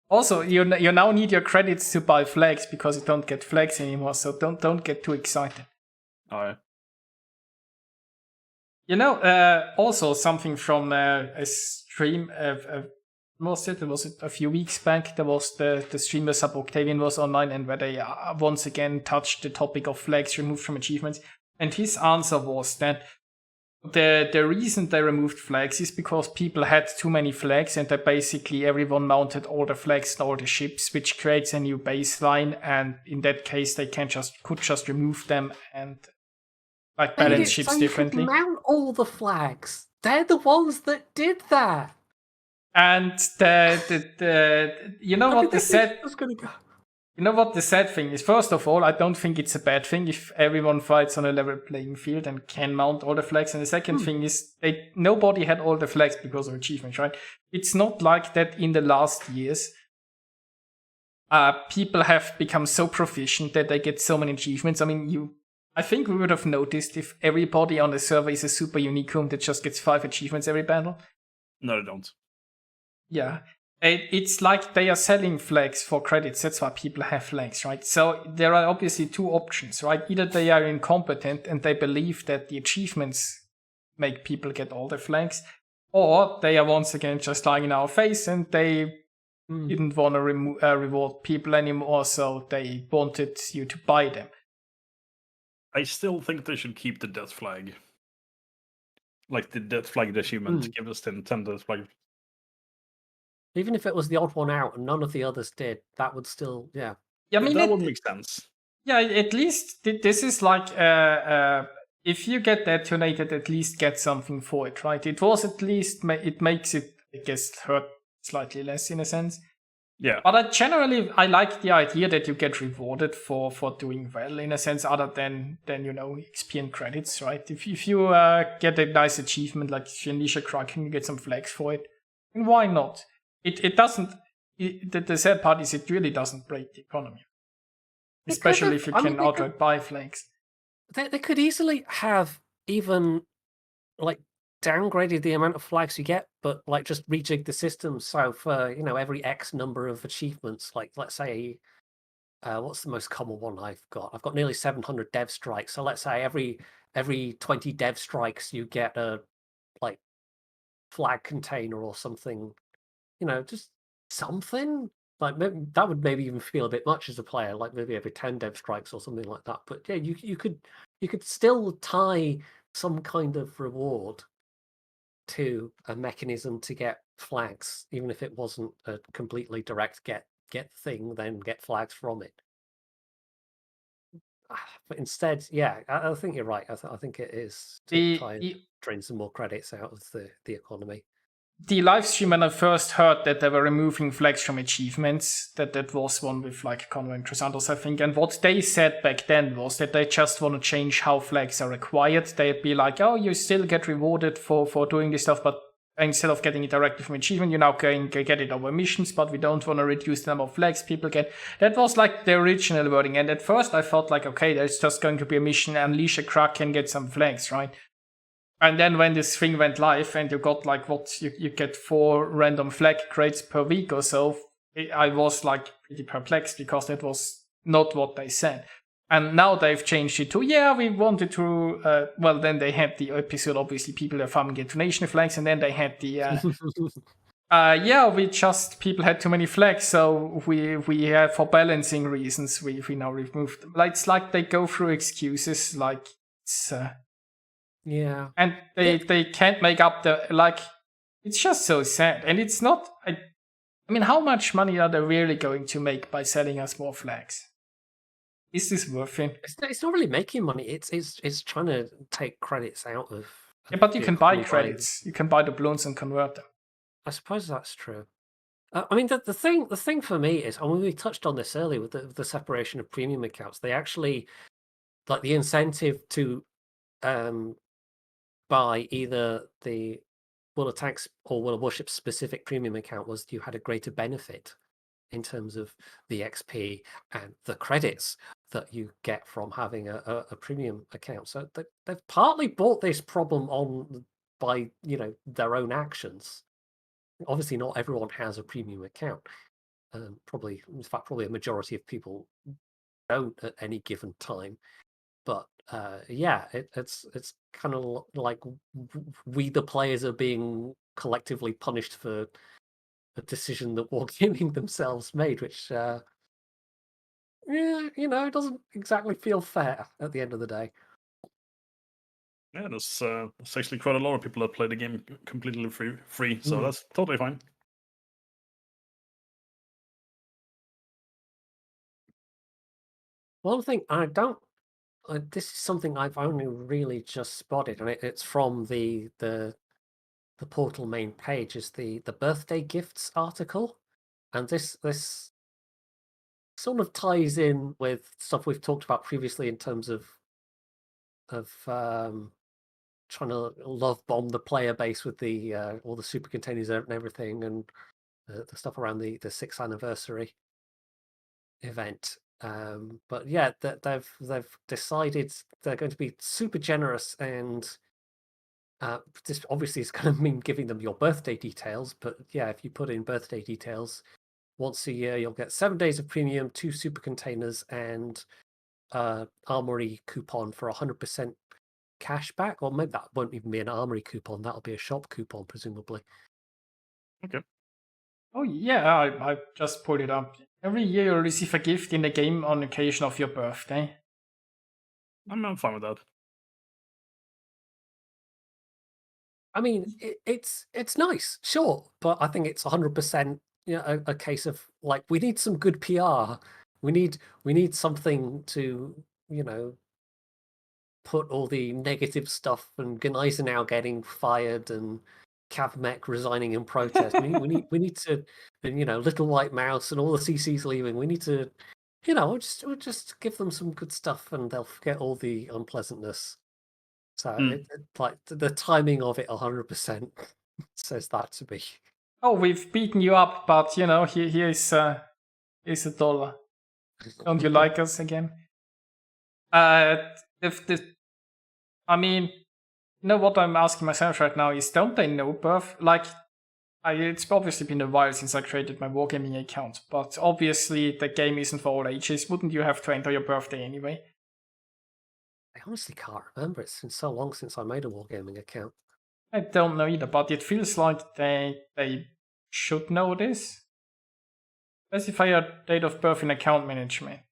Also, you now need your credits to buy flags because you don't get flags anymore. So don't get too excited. Oh yeah. Also something from a stream. Was it a few weeks back? There was the streamer Sub Octavian was online, and where they once again touched the topic of flags removed from achievements. And his answer was that the reason they removed flags is because people had too many flags, and that basically everyone mounted all the flags on all the ships, which creates a new baseline. And in that case, they could just remove them and balance ships differently. You could mount all the flags They're the ones that did that. And you know what the sad Gonna go. You know what the sad thing is? First of all, I don't think it's a bad thing if everyone fights on a level playing field and can mount all the flags. And the second thing is nobody had all the flags because of achievements, right? It's not like that in the last years. People have become so proficient that they get so many achievements. I mean, I think we would have noticed if everybody on the server is a super unicorn that just gets 5 achievements every battle. No, they don't. Yeah. It's like they are selling flags for credits. That's why people have flags, right? So there are obviously 2 options, right? Either they are incompetent and they believe that the achievements make people get all the flags, or they are once again just lying in our face and they didn't want to reward people anymore, so they wanted you to buy them. I still think they should keep the death flag. Like the death flag achievement, give us 10 death flag. Even if it was the odd one out and none of the others did, that would still, yeah. I mean, that would make sense. Yeah, at least this is like if you get detonated, at least get something for it, right? It was at least it makes it, I guess, hurt slightly less in a sense. Yeah. But I like the idea that you get rewarded for doing well in a sense, other than XP and credits, right? If you get a nice achievement like if you unleash a Kraken, you get some flags for it, and why not? It doesn't. The sad part is it really doesn't break the economy. Especially if you can outright buy flags. They could easily have even like downgraded the amount of flags you get, but like just rejigged the system. So for every X number of achievements, like let's say, what's the most common one I've got? I've got nearly 700 dev strikes. So let's say every 20 dev strikes you get a like flag container or something. Just something. Like maybe, that would maybe even feel a bit much as a player, like maybe every 10 dev strikes or something like that. But yeah, you could still tie some kind of reward to a mechanism to get flags, even if it wasn't a completely direct get thing, then get flags from it. But instead, yeah, I think you're right. I think it is to try and drain some more credits out of the economy. The live stream, when I first heard that they were removing flags from achievements, that was one with like Convoy and Trisandos, I think. And what they said back then was that they just want to change how flags are required. They'd be like, oh, you still get rewarded for doing this stuff, but instead of getting it directly from achievement, you're now going to get it over missions, but we don't want to reduce the number of flags people get. That was like the original wording. And at first I thought like, okay, there's just going to be a mission, unleash a Kraken, get some flags, right? And then when this thing went live and you got like you get 4 random flag crates per week or so, I was like pretty perplexed because that was not what they said. And now they've changed it to, we wanted to, then they had the episode, obviously people are farming detonation flags, and then they had the, people had too many flags, so we for balancing reasons, we now removed them. Like, it's like they go through excuses, like it's... Yeah. And they can't make up it's just so sad. And it's not, I mean, how much money are they really going to make by selling us more flags? Is this worth it? It's not really making money. It's trying to take credits out of. Yeah, but you can buy credits. You can buy doubloons and convert them. I suppose that's true. I mean, the thing for me is, I mean, we touched on this earlier with the separation of premium accounts. They actually, like, the incentive to buy either the World of Tanks or World of Warships specific premium account was you had a greater benefit in terms of the XP and the credits that you get from having a premium account. So they've partly brought this problem on by their own actions. Obviously, not everyone has a premium account. Probably a majority of people don't at any given time. But it's kind of like we, the players, are being collectively punished for a decision that Wargaming themselves made, which it doesn't exactly feel fair at the end of the day. Yeah, there's actually quite a lot of people that play the game completely free, so that's totally fine. One thing I don't. This is something I've only really just spotted, and it's from the the portal main page is the birthday gifts article, and this sort of ties in with stuff we've talked about previously in terms of trying to love bomb the player base with the all the super containers and everything, and the stuff around the 6th anniversary event. But yeah, they've decided they're going to be super generous, and this obviously is going to mean giving them your birthday details. But yeah, if you put in birthday details once a year, you'll get 7 days of premium, 2 super containers, and armory coupon for 100% cash back. Or maybe that won't even be an armory coupon, that'll be a shop coupon, presumably. Okay. Oh yeah, I just pulled it up. Every year you'll receive a gift in the game on occasion of your birthday. I'm fine with that. I mean, it's nice, sure, but I think it's 100%, a case of like, we need some good PR. We need something to, put all the negative stuff and Gneisenau getting fired and Cavmec resigning in protest. we need to, and Little White Mouse and all the CCs leaving. We need to, we'll just give them some good stuff and they'll forget all the unpleasantness. So like the timing of it 100% says that to me. Oh, we've beaten you up, but here's a $1. Don't you like us again? I mean, what I'm asking myself right now is, don't they know birth? Like, it's obviously been a while since I created my wargaming account, but obviously the game isn't for all ages. Wouldn't you have to enter your birthday anyway? I honestly can't remember. It's been so long since I made a wargaming account. I don't know either, but it feels like they should know this. Specify your date of birth in account management.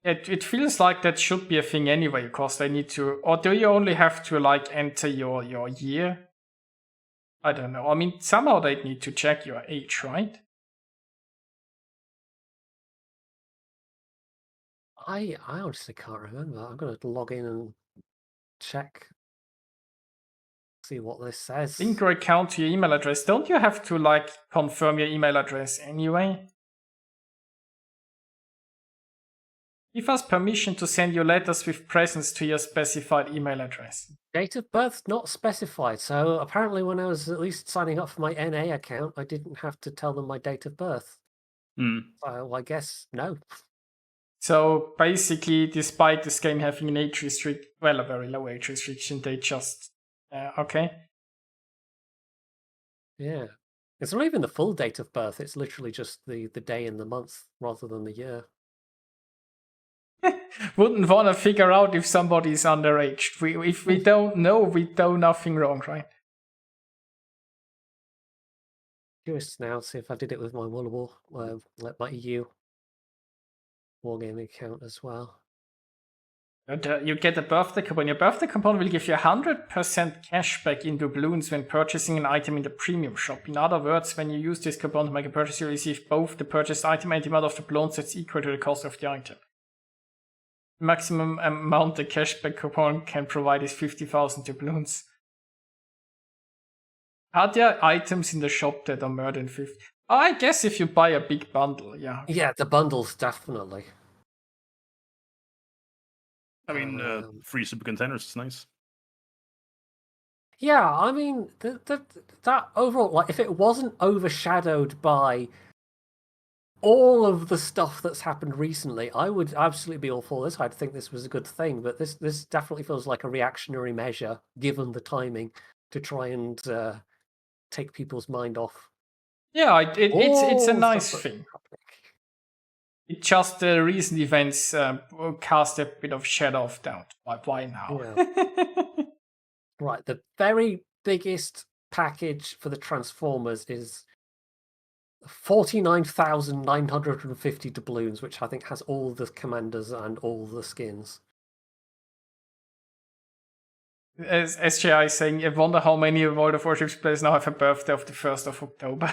It feels like that should be a thing anyway, because they need to, or do you only have to like enter your year? I don't know. I mean, somehow they need to check your age, right? I honestly can't remember. I'm going to log in and check, see what this says. Link your account to your email address. Don't you have to like confirm your email address anyway? Give us permission to send you letters with presents to your specified email address. Date of birth not specified. So apparently when I was at least signing up for my NA account, I didn't have to tell them my date of birth. So I guess no. So basically, despite this game having an age restriction, well, a very low age restriction, they just, okay. Yeah. It's not even the full date of birth. It's literally just the day and the month rather than the year. Wouldn't want to figure out if somebody is underage. If we don't know, we do nothing wrong, right? Curious now to see if I did it with my my EU wargaming account as well. And, you get a birthday coupon. Your birthday coupon will give you 100% cash back in doubloons when purchasing an item in the premium shop. In other words, when you use this coupon to make a purchase, you receive both the purchased item and the amount of doubloons that's equal to the cost of the item. The maximum amount the cashback coupon can provide is 50,000 doubloons. Are there items in the shop that are more than 50? I guess if you buy a big bundle, yeah. Yeah, the bundles, definitely. I mean, 3 super containers is nice. Yeah, I mean, that overall, like, if it wasn't overshadowed by all of the stuff that's happened recently, I would absolutely be all for this. I'd think this was a good thing, but this definitely feels like a reactionary measure, given the timing, to try and take people's mind off. Yeah, it's a nice thing. It just the recent events cast a bit of shadow of doubt. Why now? Yeah. Right, the very biggest package for the Transformers is 49,950 doubloons, which I think has all the commanders and all the skins. As SJI saying, I wonder how many World of Warships players now have a birthday of the 1st of October.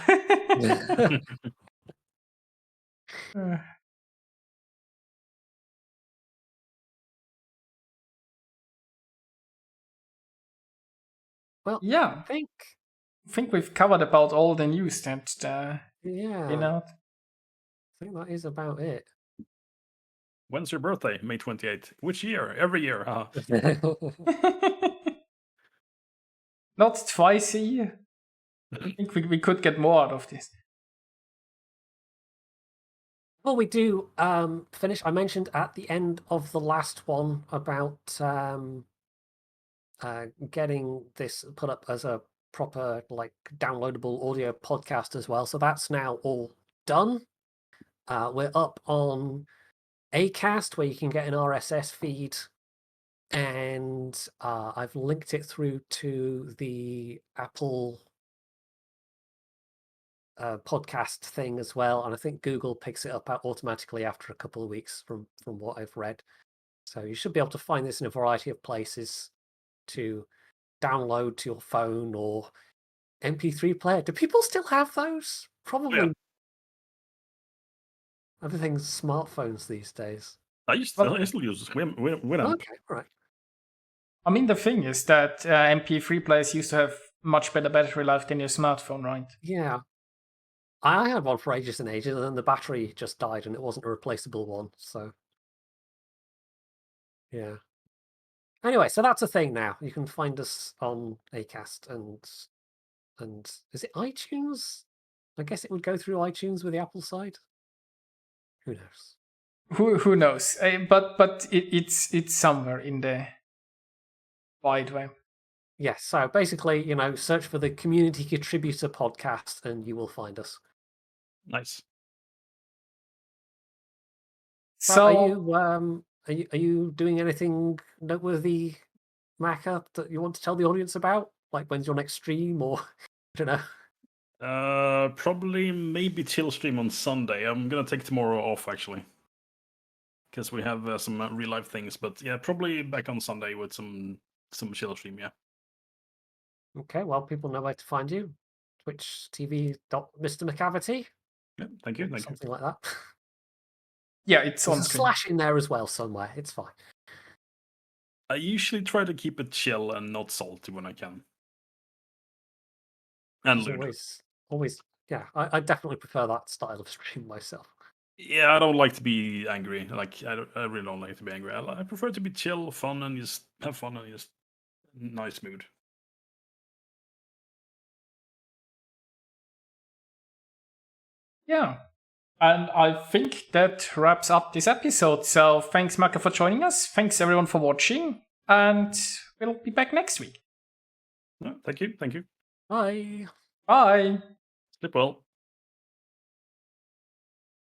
Well, Yeah, I think we've covered about all the news that yeah, you know. I think that is about it. When's your birthday? May 28th. Which year? Every year. Not twice a year. I think we could get more out of this. Well, we do finish. I mentioned at the end of the last one about getting this put up as a proper, like, downloadable audio podcast as well. So that's now all done. We're up on Acast, where you can get an RSS feed, and I've linked it through to the Apple podcast thing as well, and I think Google picks it up automatically after a couple of weeks from what I've read. So you should be able to find this in a variety of places to download to your phone or MP3 player. Do people still have those? Probably. Yeah. Everything's smartphones these days. I still use this. We don't. Okay, right. I mean, the thing is that MP3 players used to have much better battery life than your smartphone, right? Yeah. I had one for ages and ages, and then the battery just died, and it wasn't a replaceable one. So, yeah. Anyway, so that's a thing now. You can find us on Acast and is it iTunes? I guess it would go through iTunes with the Apple side. Who knows? Who knows? But it's somewhere in the wide web. Yes. So basically, search for the Community Contributor podcast, and you will find us. Nice. So are you doing anything noteworthy, Maca, that you want to tell the audience about? Like, when's your next stream, or I don't know. Probably maybe chill stream on Sunday. I'm gonna take tomorrow off actually, because we have some real life things. But yeah, probably back on Sunday with some chill stream. Yeah. Okay, well, people know where to find you. Twitch TV.MrMacavity. Yeah. Thank you. Something like that. yeah, it's There's on a screen. slash in there as well somewhere. It's fine. I usually try to keep it chill and not salty when I can. And It's always, yeah. I definitely prefer that style of stream myself. Yeah, I don't like to be angry. Like I really don't like to be angry. I prefer to be chill, fun, and just have fun and just nice mood. Yeah. And I think that wraps up this episode. So thanks, Maca, for joining us. Thanks, everyone, for watching. And we'll be back next week. No, thank you. Bye. Bye. Sleep well.